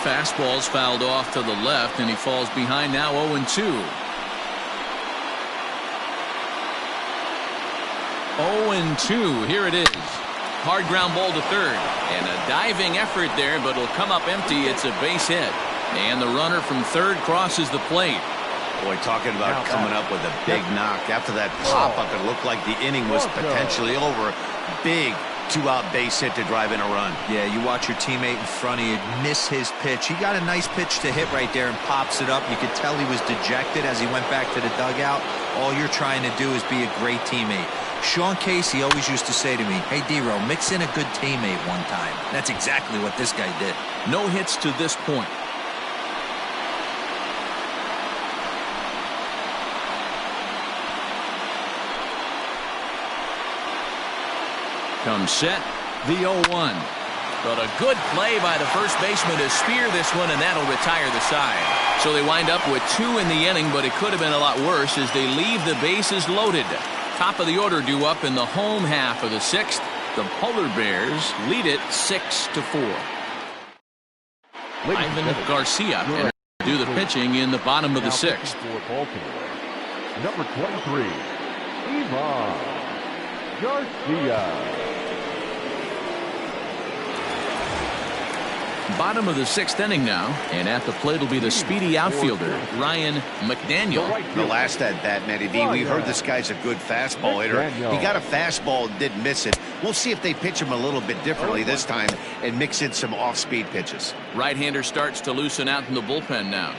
Fastball's fouled off to the left, and he falls behind now 0-2. 0-2. Here it is. Hard ground ball to third. And a diving effort there, but it'll come up empty. It's a base hit. And the runner from third crosses the plate. Boy, talking about coming up with a big knock. After that pop-up, it looked like the inning was potentially over. Big two-out base hit to drive in a run. Yeah, you watch your teammate in front of you miss his pitch. He got a nice pitch to hit right there and pops it up. You could tell he was dejected as he went back to the dugout. All you're trying to do is be a great teammate. Sean Casey always used to say to me, hey, D-Row, mix in a good teammate one time. That's exactly what this guy did. No hits to this point. Comes set, the 0-1. But a good play by the first baseman to spear this one, and that'll retire the side. So they wind up with 2 in the inning, but it could have been a lot worse as they leave the bases loaded. Top of the order due up in the home half of the 6th. The Polar Bears lead it 6-4. Ivan Garcia and do the pitching in the bottom of the 6th. For Baltimore, number 23, Ivan Garcia. Bottom of the 6th inning now, and at the plate will be the speedy outfielder, Ryan McDaniel. The last at bat, Matty V, we heard this guy's a good fastball hitter. He got a fastball and didn't miss it. We'll see if they pitch him a little bit differently this time and mix in some off-speed pitches. Right-hander starts to loosen out in the bullpen now.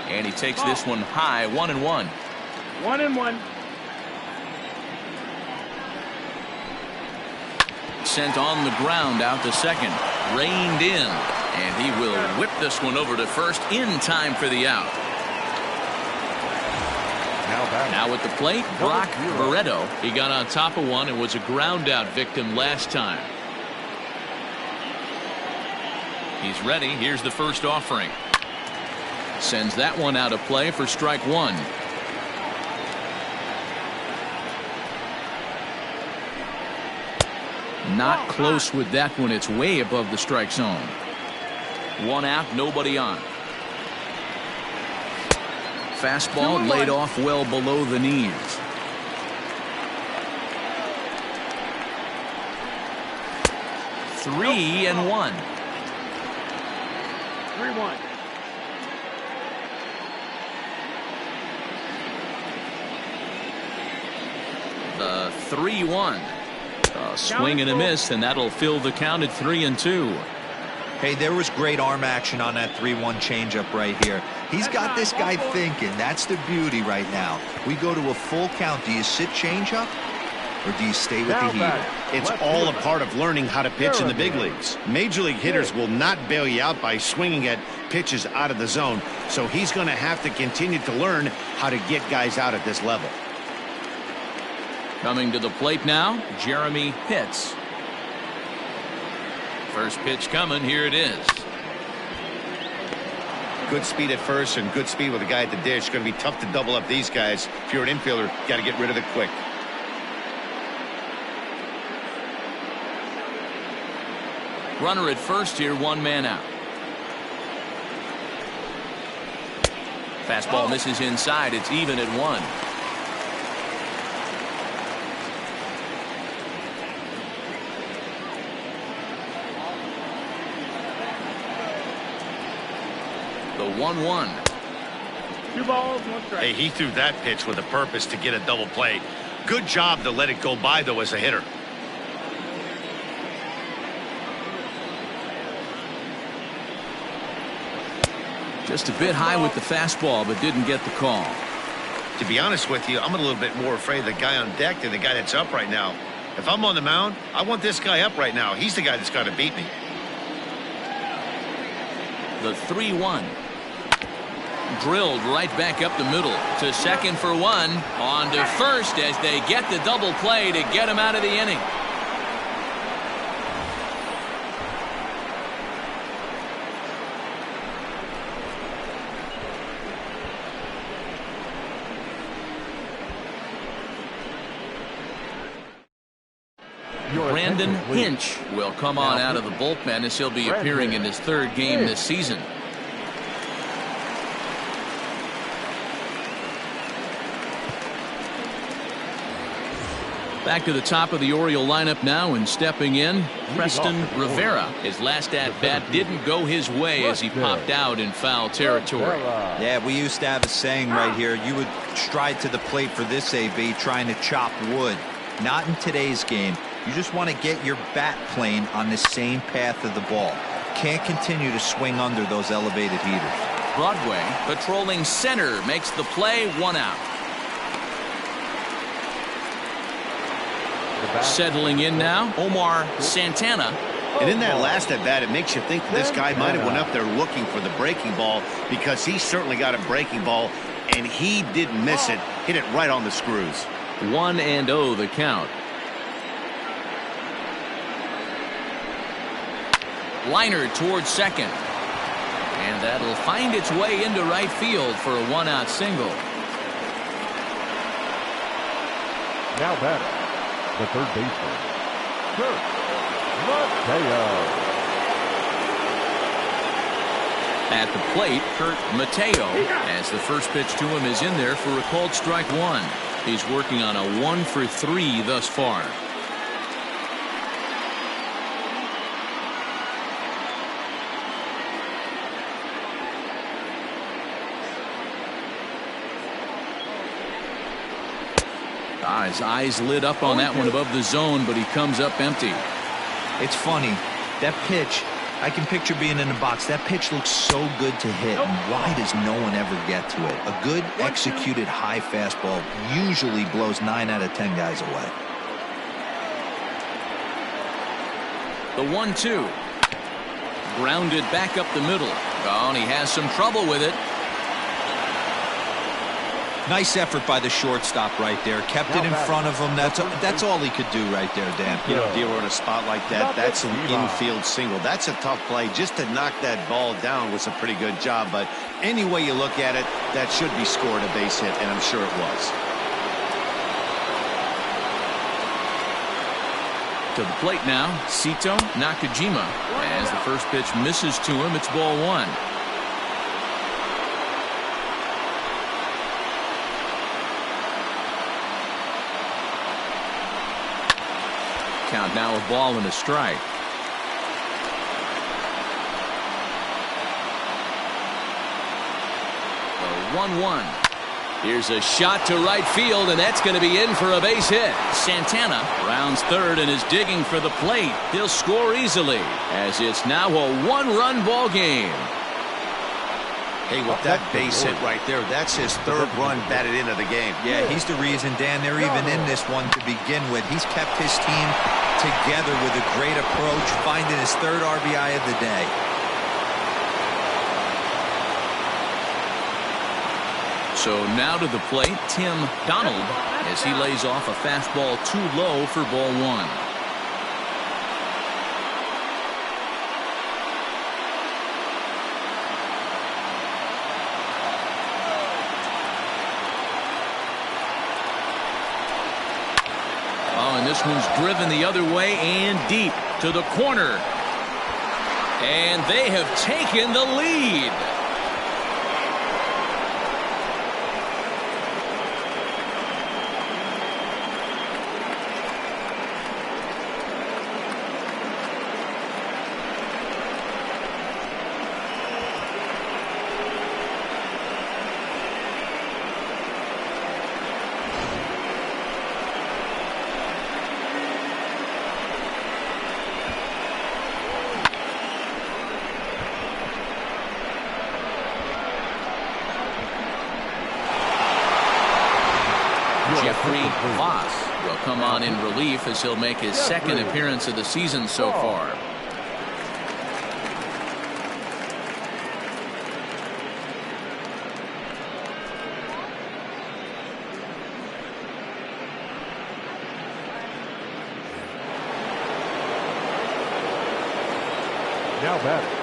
And he takes this one high, 1-1. 1-1. Sent on the ground out to second. Reined in. And he will whip this one over to first in time for the out. Now at the plate, Brock Barreto. He got on top of one and was a ground out victim last time. He's ready. Here's the first offering. Sends that one out of play for strike 1. Not close with that one. It's way above the strike zone. 1 out, nobody on. Fastball laid off well below the knees. Three and 1. 3-1. The 3-1. A swing and a miss, and that'll fill the count at 3-2. Hey, there was great arm action on that 3-1 changeup right here. He's got this guy thinking. That's the beauty right now. We go to a full count. Do you sit changeup or do you stay with the heater? It's all a part of learning how to pitch in the big leagues. Major league hitters will not bail you out by swinging at pitches out of the zone, so he's going to have to continue to learn how to get guys out at this level. Coming to the plate now, Jeremy Pitts. First pitch coming. Here it is. Good speed at first and good speed with the guy at the dish. Going to be tough to double up these guys. If you're an infielder, got to get rid of it quick. Runner at first here, 1 man out. Fastball misses inside. It's even at 1. The 1-1. 2 balls, 1 strike. Hey, he threw that pitch with a purpose to get a double play. Good job to let it go by, though, as a hitter. Just a bit high with the fastball, but didn't get the call. To be honest with you, I'm a little bit more afraid of the guy on deck than the guy that's up right now. If I'm on the mound, I want this guy up right now. He's the guy that's got to beat me. The 3-1. Drilled right back up the middle to second for 1. On to first as they get the double play to get him out of the inning. Brandon Hinch will come on out of the bullpen as he'll be appearing in his third game this season. Back to the top of the Oriole lineup now, and stepping in, Preston Rivera. His last at-bat didn't go his way as he popped out in foul territory. Yeah, we used to have a saying right here. You would stride to the plate for this AB trying to chop wood. Not in today's game. You just want to get your bat plane on the same path of the ball. Can't continue to swing under those elevated heaters. Broadway patrolling center makes the play, 1 out. Settling in now, Omar Santana. And in that last at bat, it makes you think that this guy might have went up there looking for the breaking ball, because he certainly got a breaking ball, and he didn't miss it. Hit it right on the screws. 1-0 the count. Liner towards second. And that'll find its way into right field for a 1-out single. Now batting, the third baseman, Kurt Mateo. At the plate, Kurt Mateo, as the first pitch to him is in there for a called strike 1. He's working on a 1-for-3 thus far. His eyes lit up on that one above the zone, but he comes up empty. It's funny. That pitch, I can picture being in the box. That pitch looks so good to hit, and why does no one ever get to it? A good executed high fastball usually blows 9 out of 10 guys away. The 1-2. Grounded back up the middle. Oh, and he has some trouble with it. Nice effort by the shortstop right there. Kept it in front of him. That's all he could do right there, Dan. You know, Dero, in a spot like that, that's an infield single. That's a tough play. Just to knock that ball down was a pretty good job. But any way you look at it, that should be scored a base hit, and I'm sure it was. To the plate now, Sito Nakajima. As the first pitch misses to him, it's ball 1. Count now, a ball and a strike. The 1-1. Here's a shot to right field, and that's going to be in for a base hit. Santana rounds third and is digging for the plate. He'll score easily, as it's now a 1-run ball game. Hey, with that base hit right there, that's his third run batted into the game. Yeah, he's the reason, Dan, they're even in this one to begin with. He's kept his team together with a great approach, finding his third RBI of the day. So now to the plate, Tim Donald, as he lays off a fastball too low for ball 1. Oh, and this one's driven the other way and deep to the corner. And they have taken the lead. Jeffrey Voss will come on in relief as he'll make his second appearance of the season so far. Now batting.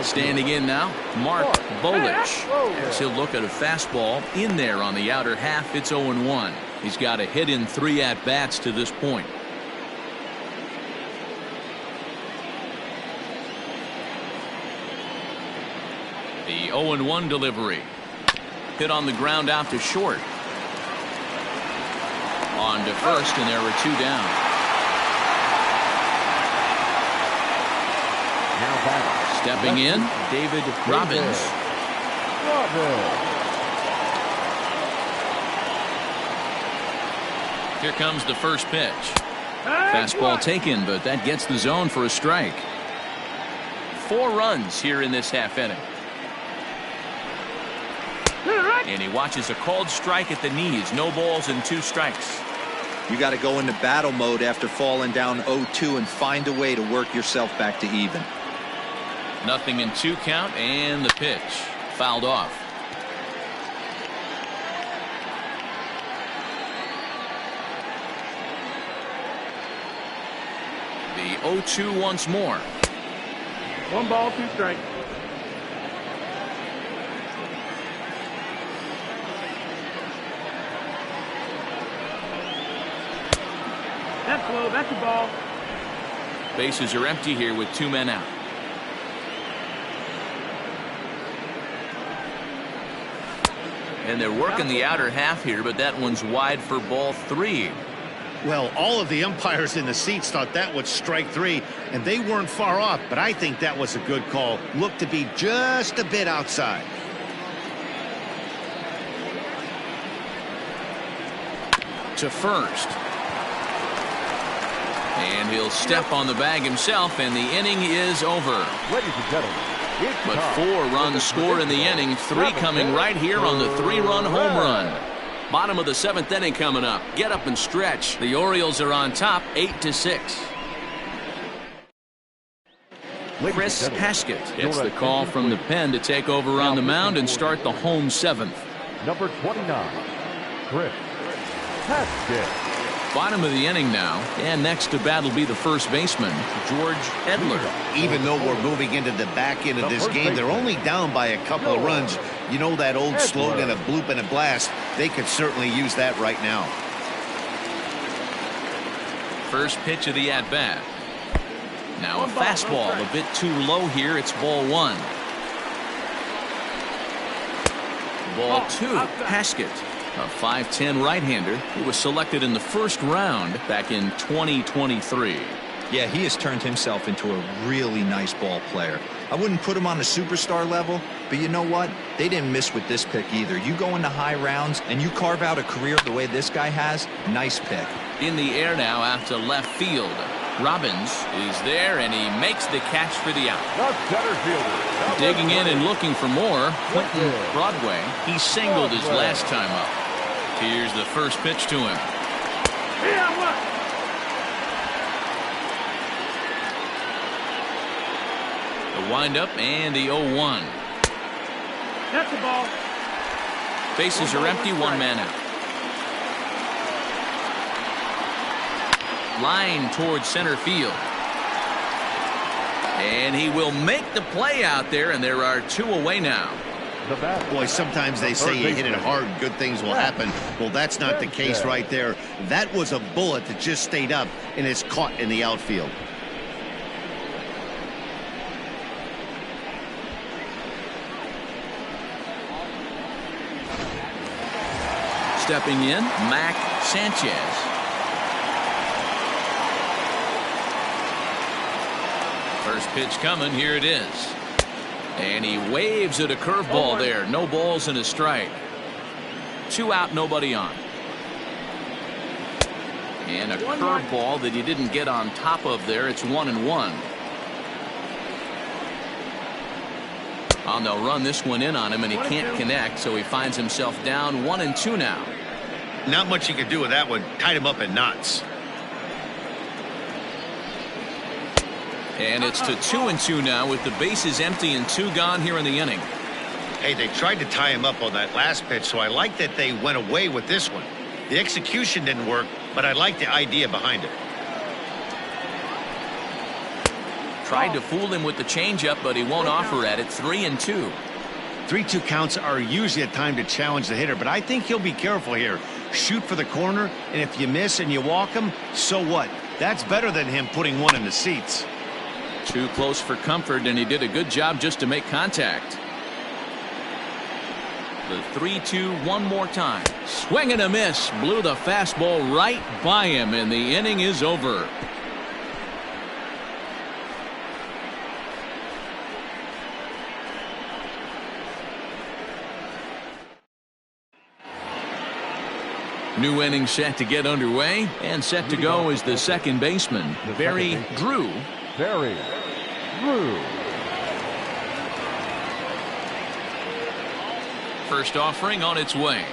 Standing in now, Mark Bolich, as he'll look at a fastball in there on the outer half. It's 0-1. He's got a hit in 3 at-bats to this point. The 0-1 delivery. Hit on the ground out to short. On to first, and there were 2 down. Stepping in, David Robbins. Here comes the first pitch. Fastball taken, but that gets the zone for a strike. 4 runs here in this half inning. And he watches a called strike at the knees. No balls and 2 strikes. You got to go into battle mode after falling down 0-2 and find a way to work yourself back to even. 0-2 count, and the pitch fouled off. The 0-2 once more. 1 ball, 2 strikes. That's low. That's a ball. Bases are empty here with 2 men out. And they're working the outer half here, but that one's wide for ball 3. Well, all of the umpires in the seats thought that was strike 3, and they weren't far off, but I think that was a good call. Looked to be just a bit outside. To first. And he'll step on the bag himself, and the inning is over. Ladies and gentlemen, But 4 runs score in the inning, 3 coming right here on the 3-run home run. Bottom of the 7th inning coming up. Get up and stretch. The Orioles are on top 8-6. Chris Haskett gets the call from the pen to take over on the mound and start the home 7th. number 29, Chris Haskett. Bottom of the inning now, and next to bat will be the first baseman, George Edler. Even though we're moving into the back end of this game, they're only down by a couple of runs. You know that old slogan of bloop and a blast. They could certainly use that right now. First pitch of the at-bat. Now a fastball a bit too low here. It's ball 1. Ball 2. Haskett, a 5'10" right-hander who was selected in the first round back in 2023. Yeah, he has turned himself into a really nice ball player. I wouldn't put him on a superstar level, but you know what? They didn't miss with this pick either. You go into high rounds and you carve out a career the way this guy has, nice pick. In the air now out to left field. Robbins is there, and he makes the catch for the out. The center fielder. Digging in and looking for more, Quentin Broadway. He singled his last time up. Here's the first pitch to him. The windup and the 0-1. That's the ball. Bases are empty, 1 man out. Line towards center field. And he will make the play out there, and there are 2 away now. Boy, sometimes they say you hit it hard, good things will happen. Well, that's not the case right there. That was a bullet that just stayed up and is caught in the outfield. Stepping in, Mac Sanchez. First pitch coming, here it is. And he waves at a curveball there. No balls and a strike. 2 out, nobody on. And a curveball that he didn't get on top of there. It's 1-1. And they'll run this one in on him, and he can't connect, so he finds himself down 1-2 now. Not much you can do with that one. Tied him up in knots. And it's to 2-2 now with the bases empty and 2 gone here in the inning. Hey, they tried to tie him up on that last pitch, so I like that they went away with this one. The execution didn't work, but I like the idea behind it. Tried to fool him with the changeup, but he won't offer at it. 3-2. 3-2 counts are usually a time to challenge the hitter, but I think he'll be careful here. Shoot for the corner, and if you miss and you walk him, so what? That's better than him putting one in the seats. Too close for comfort, and he did a good job just to make contact. The 3-2 one more time. Swing and a miss. Blew the fastball right by him, and the inning is over. New inning set to get underway, and set to go is the second baseman, Barry Drew. Barry Drew. First offering on its way.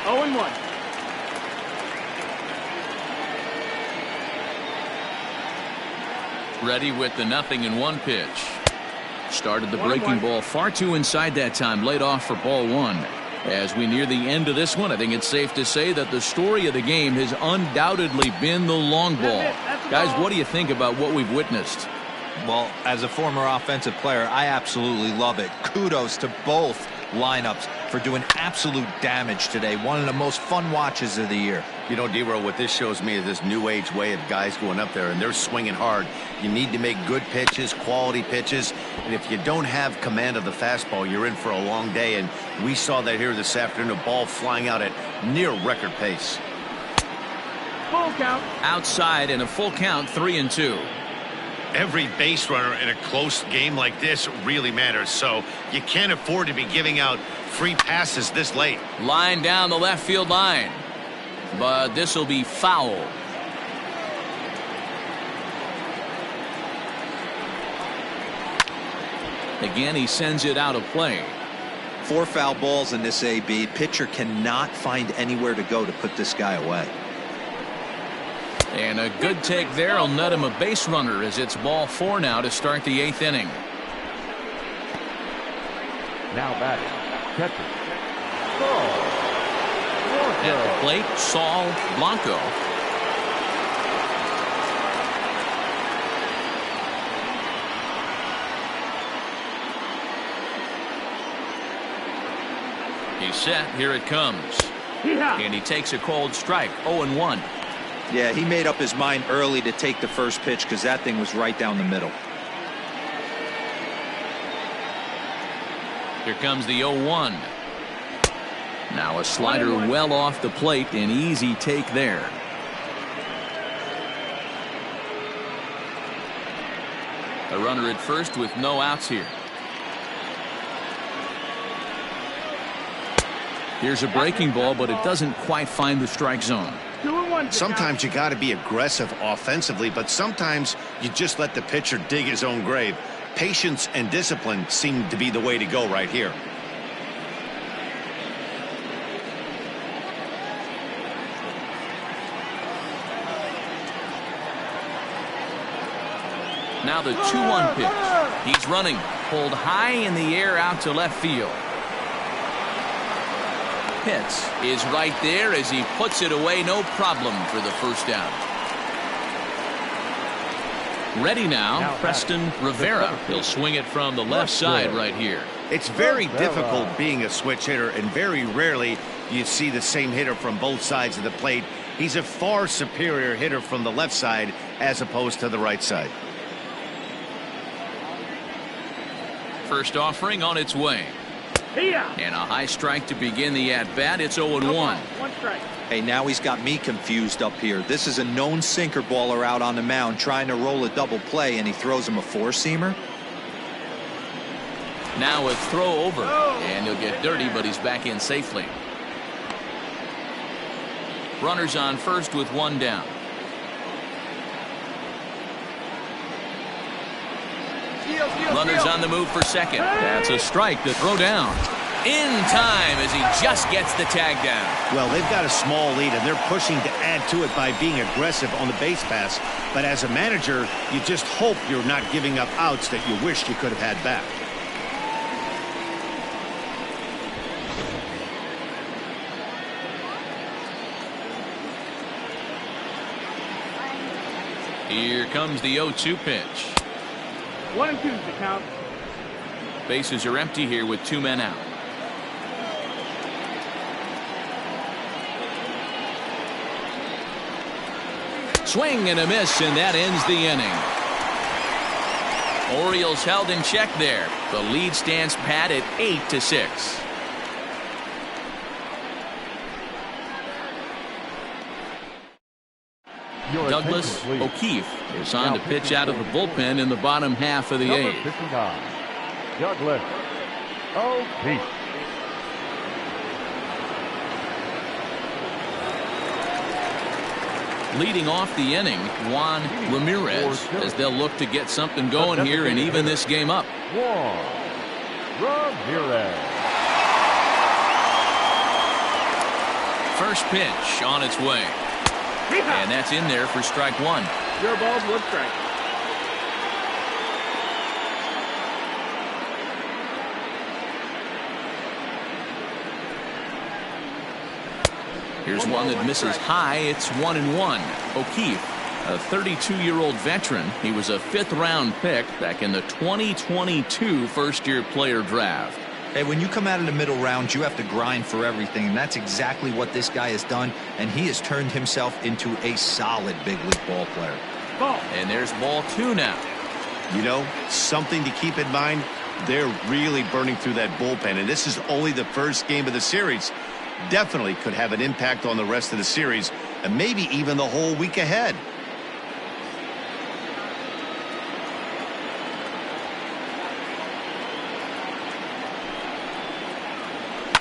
0-1. Ready with the 0-1 pitch. Started the breaking ball far too inside that time. Laid off for ball one. As we near the end of this one, I think it's safe to say that the story of the game has undoubtedly been the long ball. Guys, what do you think about what we've witnessed? Well, as a former offensive player, I absolutely love it. Kudos to both lineups for doing absolute damage today. One of the most fun watches of the year. You know, D-Row, what this shows me is this new age way of guys going up there, and they're swinging hard. You need to make good pitches, quality pitches, and if you don't have command of the fastball, you're in for a long day, and we saw that here this afternoon, a ball flying out at near record pace. Full count. Outside and a full count, 3-2. Every base runner in a close game like this really matters, so you can't afford to be giving out free passes this late. Line down the left field line, but this will be foul. Again, he sends it out of play. 4 foul balls in this AB. Pitcher cannot find anywhere to go to put this guy away. And a good take there will net him a base runner, as it's ball 4 now to start the 8th inning. Now batting, catcher. At the plate, Saul Blanco. He's set. Here it comes. And he takes a cold strike. 0-1. Yeah, he made up his mind early to take the first pitch because that thing was right down the middle. Here comes the 0-1. Now a slider well off the plate. An easy take there. A runner at first with no outs here. Here's a breaking ball, but it doesn't quite find the strike zone. Sometimes you got to be aggressive offensively, but sometimes you just let the pitcher dig his own grave. Patience and discipline seem to be the way to go right here. Now the 2-1 pitch. He's running. Pulled high in the air out to left field. Pitts is right there as he puts it away. No problem for the first down. Ready now, Preston Rivera. He'll swing it from the left side right here. It's very difficult being a switch hitter, and very rarely you see the same hitter from both sides of the plate. He's a far superior hitter from the left side as opposed to the right side. First offering on its way. And a high strike to begin the at-bat. It's 0-1. Hey, now he's got me confused up here. This is a known sinker baller out on the mound trying to roll a double play, and he throws him a four-seamer. Now a throw over, and he'll get dirty, but he's back in safely. Runners on first with one down. Runners on the move for second. That's a strike to throw down. In time as he just gets the tag down. Well, they've got a small lead, and they're pushing to add to it by being aggressive on the base pass. But as a manager, you just hope you're not giving up outs that you wish you could have had back. Here comes the 0-2 pitch. 1-2 is the count. Bases are empty here with two men out. Swing and a miss, and that ends the inning. Orioles held in check there. The lead stands pat at 8-6. Douglas O'Keefe is on to pitch out of the bullpen in the bottom half of the eighth. Douglas O'Keefe. Leading off the inning, Juan Ramirez, as they'll look to get something going here and even this game up. Juan Ramirez. First pitch on its way. And that's in there for strike one. Your ball's one strike. Here's one that misses high. It's 1-1. O'Keefe, a 32-year-old veteran. He was a fifth-round pick back in the 2022 first-year player draft. Hey, when you come out of the middle rounds, you have to grind for everything, and that's exactly what this guy has done, and he has turned himself into a solid big league ball player. Ball. And there's ball two now. You know, something to keep in mind, they're really burning through that bullpen, and this is only the first game of the series. Definitely could have an impact on the rest of the series, and maybe even the whole week ahead.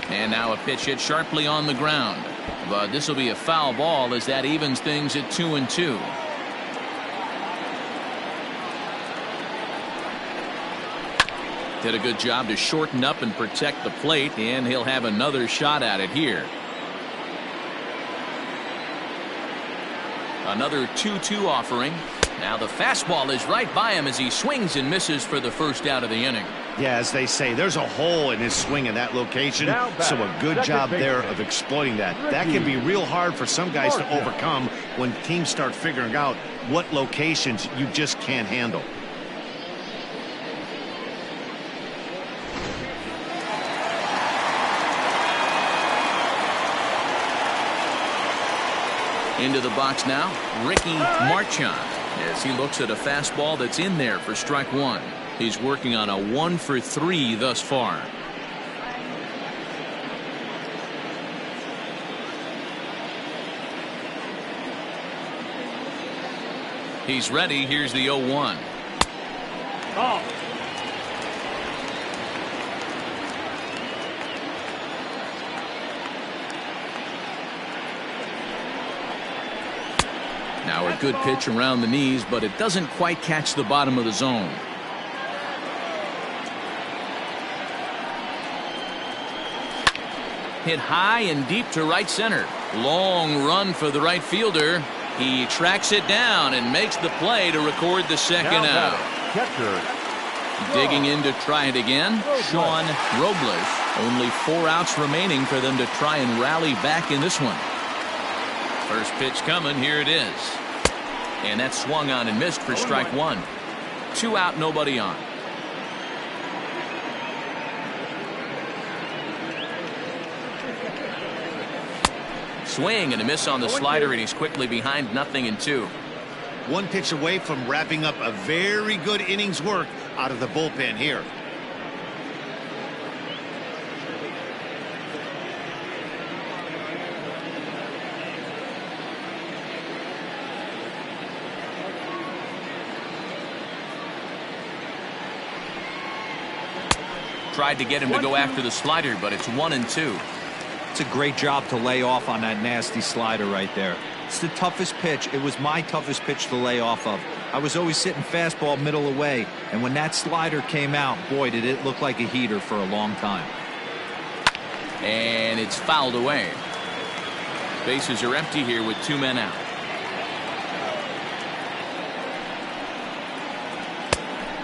And now a pitch hit sharply on the ground. But this will be a foul ball as that evens things at 2-2. Did a good job to shorten up and protect the plate, and he'll have another shot at it here. Another 2-2 offering. Now the fastball is right by him as he swings and misses for the first out of the inning. Yeah, as they say, there's a hole in his swing in that location, so a good job there of exploiting that. That can be real hard for some guys to overcome when teams start figuring out what locations you just can't handle. Into the box now, Ricky Marchand, as he looks at a fastball that's in there for strike one. He's working on a 1-for-3 thus far. He's ready. Here's the 0-1. Ball. Now a good pitch around the knees, but it doesn't quite catch the bottom of the zone. Hit high and deep to right center. Long run for the right fielder. He tracks it down and makes the play to record the second out. Digging in to try it again, Sean Robles. Only 4 outs remaining for them to try and rally back in this one. First pitch coming. Here it is. And that's swung on and missed for strike one. 2 out, nobody on. Swing and a miss on the slider, and he's quickly behind 0-2. One pitch away from wrapping up a very good innings work out of the bullpen here. Tried to get him to go after the slider, but it's 1-2. It's a great job to lay off on that nasty slider right there. It's the toughest pitch. It was my toughest pitch to lay off of. I was always sitting fastball middle away, and when that slider came out, boy, did it look like a heater for a long time. And it's fouled away. Bases are empty here with 2 men out.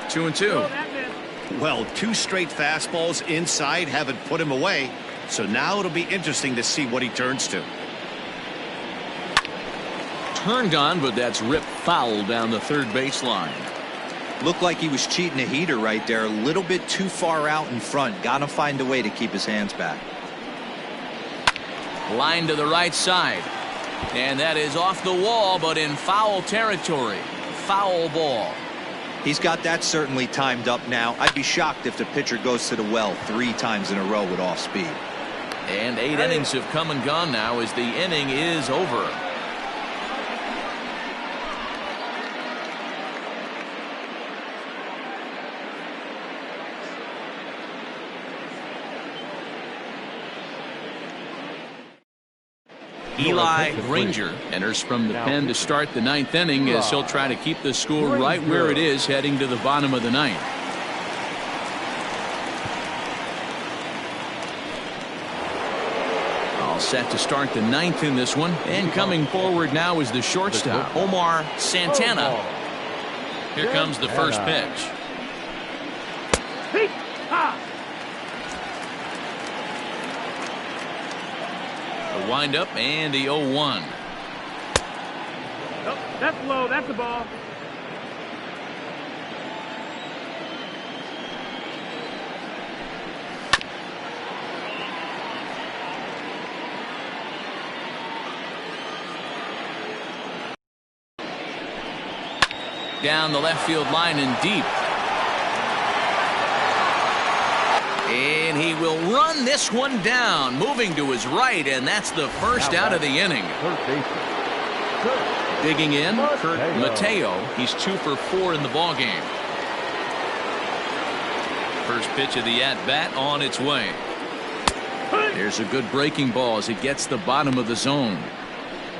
Two and two. Well, 2 straight fastballs inside haven't put him away. So now it'll be interesting to see what he turns to. Turned on, but that's ripped foul down the third baseline. Looked like he was cheating a heater right there. A little bit too far out in front. Got to find a way to keep his hands back. Line to the right side. And that is off the wall, but in foul territory. Foul ball. He's got that certainly timed up now. I'd be shocked if the pitcher goes to the well 3 times in a row with off speed. And 8 innings have come and gone now as the inning is over. Eli Granger enters from the pen to start the 9th inning as he'll try to keep the score right where it is heading to the bottom of the 9th. All set to start the 9th in this one, and coming forward now is the shortstop, Omar Santana. Here comes the first pitch. The windup and the 0-1. Oh, that's low. That's the ball. Down the left field line and deep. And he will run this one down, moving to his right, and that's the first out of the inning. Digging in, Kurt Mateo. He's 2 for 4 in the ballgame. First pitch of the at-bat on its way. There's a good breaking ball as it gets the bottom of the zone.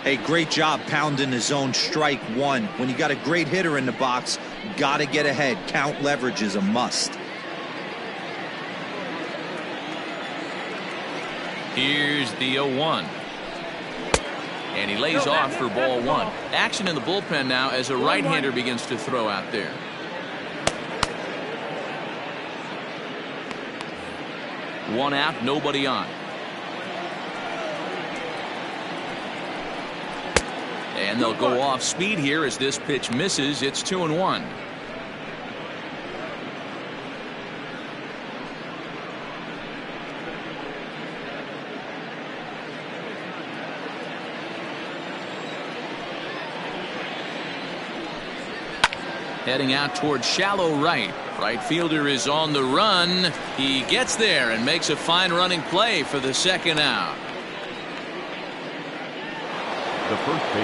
Hey, great job pounding the zone. Strike 1. When you got a great hitter in the box, got to get ahead. Count leverage is a must. Here's the 0-1. And he lays off for ball 1. Action in the bullpen now as a right-hander begins to throw out there. One out, nobody on. And they'll go off speed here as this pitch misses. It's 2-1. Heading out towards shallow right. Right fielder is on the run. He gets there and makes a fine running play for the second out.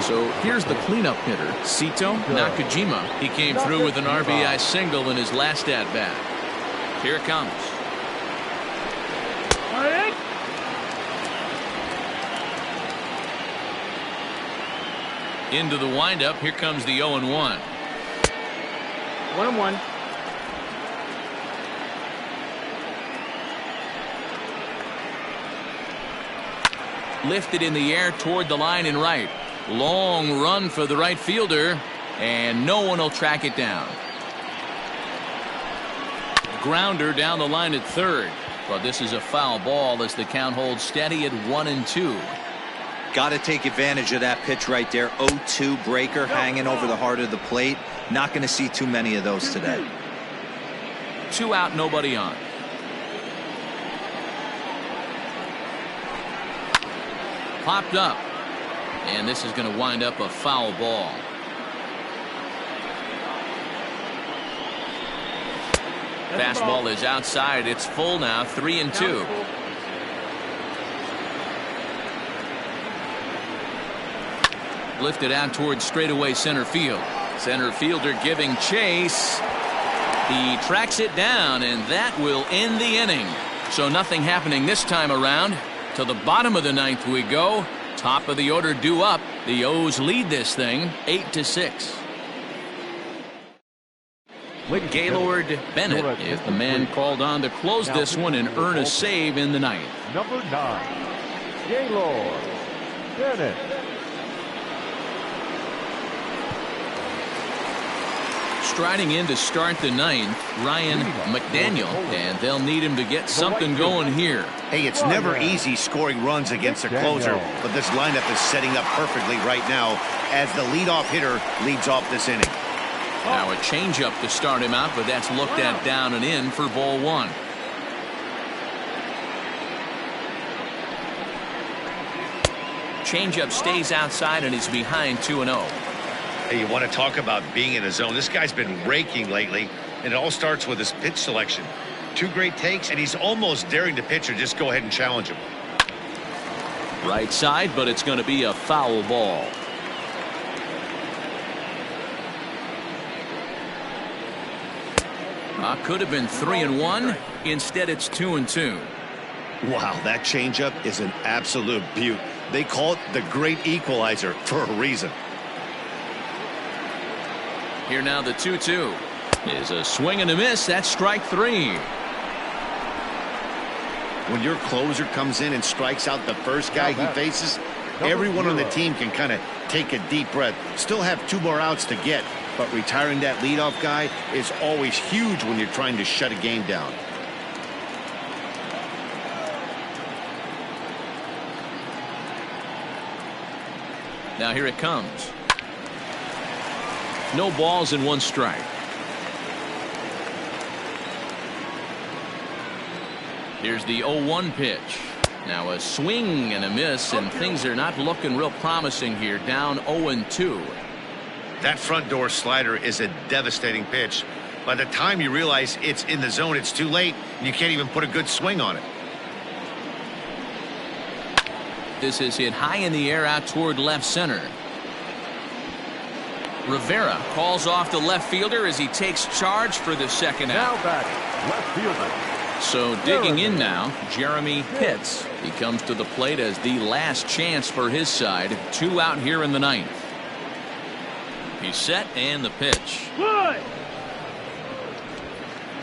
So here's the cleanup hitter, Sito Nakajima. He came through with an RBI single in his last at-bat. Here it comes. Into the windup. Here comes the 0-1. 1-1. Lifted in the air toward the line and right. Long run for the right fielder, and no one will track it down. Grounder down the line at third. But this is a foul ball as the count holds steady at 1-2. Got to take advantage of that pitch right there. 0-2 breaker hanging over the heart of the plate. Not going to see too many of those today. 2 out, nobody on. Popped up. And this is going to wind up a foul ball. Fastball is outside. It's full now. 3-2. Lifted out towards straightaway center field. Center fielder giving chase. He tracks it down, and that will end the inning. So nothing happening this time around. To the bottom of the 9th we go. Top of the order due up. The O's lead this thing 8-6. Gaylord Bennett is the man called on to close this one and earn a save in the 9th. Number 9, Gaylord Bennett. Striding in to start the 9th, Ryan McDaniel, and they'll need him to get something going here. Hey, it's never easy scoring runs against a closer, but this lineup is setting up perfectly right now as the leadoff hitter leads off this inning. Now a changeup to start him out, but that's looked at down and in for ball 1. Changeup stays outside and he's behind 2-0. Hey, you want to talk about being in a zone? This guy's been raking lately, and it all starts with his pitch selection. 2 great takes, and he's almost daring the pitcher just go ahead and challenge him. Right side, but it's going to be a foul ball. Could have been 3-1. Instead, it's 2-2. Wow, that changeup is an absolute beaut. They call it the great equalizer for a reason. Here now the 2-2 is a swing and a miss. That's strike 3. When your closer comes in and strikes out the first guy he faces, everyone on the team can kind of take a deep breath. Still have 2 more outs to get, but retiring that leadoff guy is always huge when you're trying to shut a game down. Now here it comes. No balls and 1 strike. Here's the 0-1 pitch. Now a swing and a miss, and things are not looking real promising here. Down 0-2. That front door slider is a devastating pitch. By the time you realize it's in the zone, it's too late, and you can't even put a good swing on it. This is hit high in the air out toward left center. Rivera calls off the left fielder as he takes charge for the second out. Now batting, left fielder. So digging in now, Jeremy Pitts. He comes to the plate as the last chance for his side. 2 out here in the 9th. He's set and the pitch.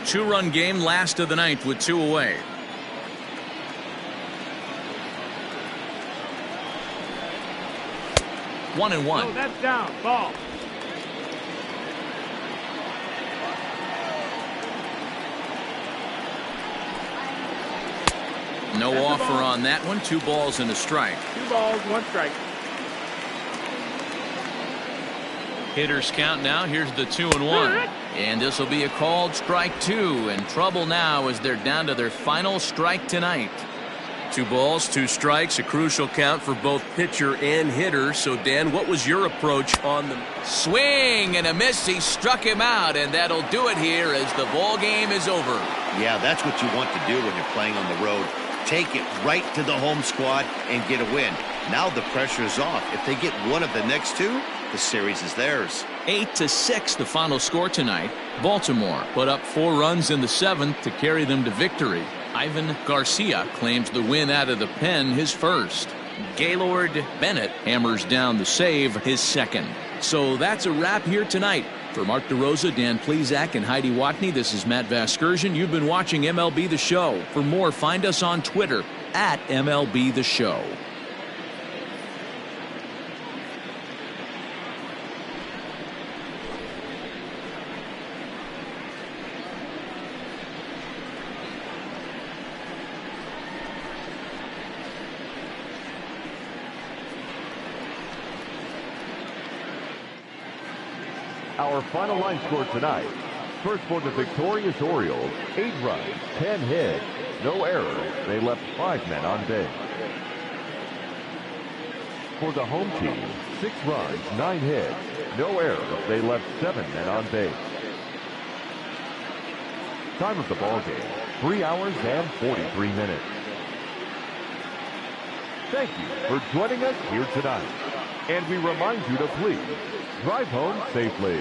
2-run game, last of the 9th with 2 away. One and one. No, that's down. Ball. No offer on that one. 2 balls and a strike. 2 balls, 1 strike. Hitters count now. Here's the 2-1. And this will be a called strike 2. And trouble now as they're down to their final strike tonight. 2 balls, 2 strikes, a crucial count for both pitcher and hitter. So, Dan, what was your approach on the swing and a miss? He struck him out, and that'll do it here as the ball game is over. Yeah, that's what you want to do when you're playing on the road. Take it right to the home squad and get a win. Now the pressure is off. If they get one of the next 2, the series is theirs. 8-6 the final score tonight. Baltimore put up 4 runs in the 7th to carry them to victory. Ivan Garcia claims the win out of the pen, his first. Gaylord Bennett hammers down the save, his second. So that's a wrap here tonight. For Mark DeRosa, Dan Plesac, and Heidi Watney, this is Matt Vasgersian. You've been watching MLB The Show. For more, find us on Twitter at MLB The Show. Our final line score tonight. First for the victorious Orioles, 8 runs, 10 hits, no errors. They left 5 men on base. For the home team, 6 runs, 9 hits, no errors. They left 7 men on base. Time of the ball game, 3 hours and 43 minutes. Thank you for joining us here tonight. And we remind you to please drive home safely.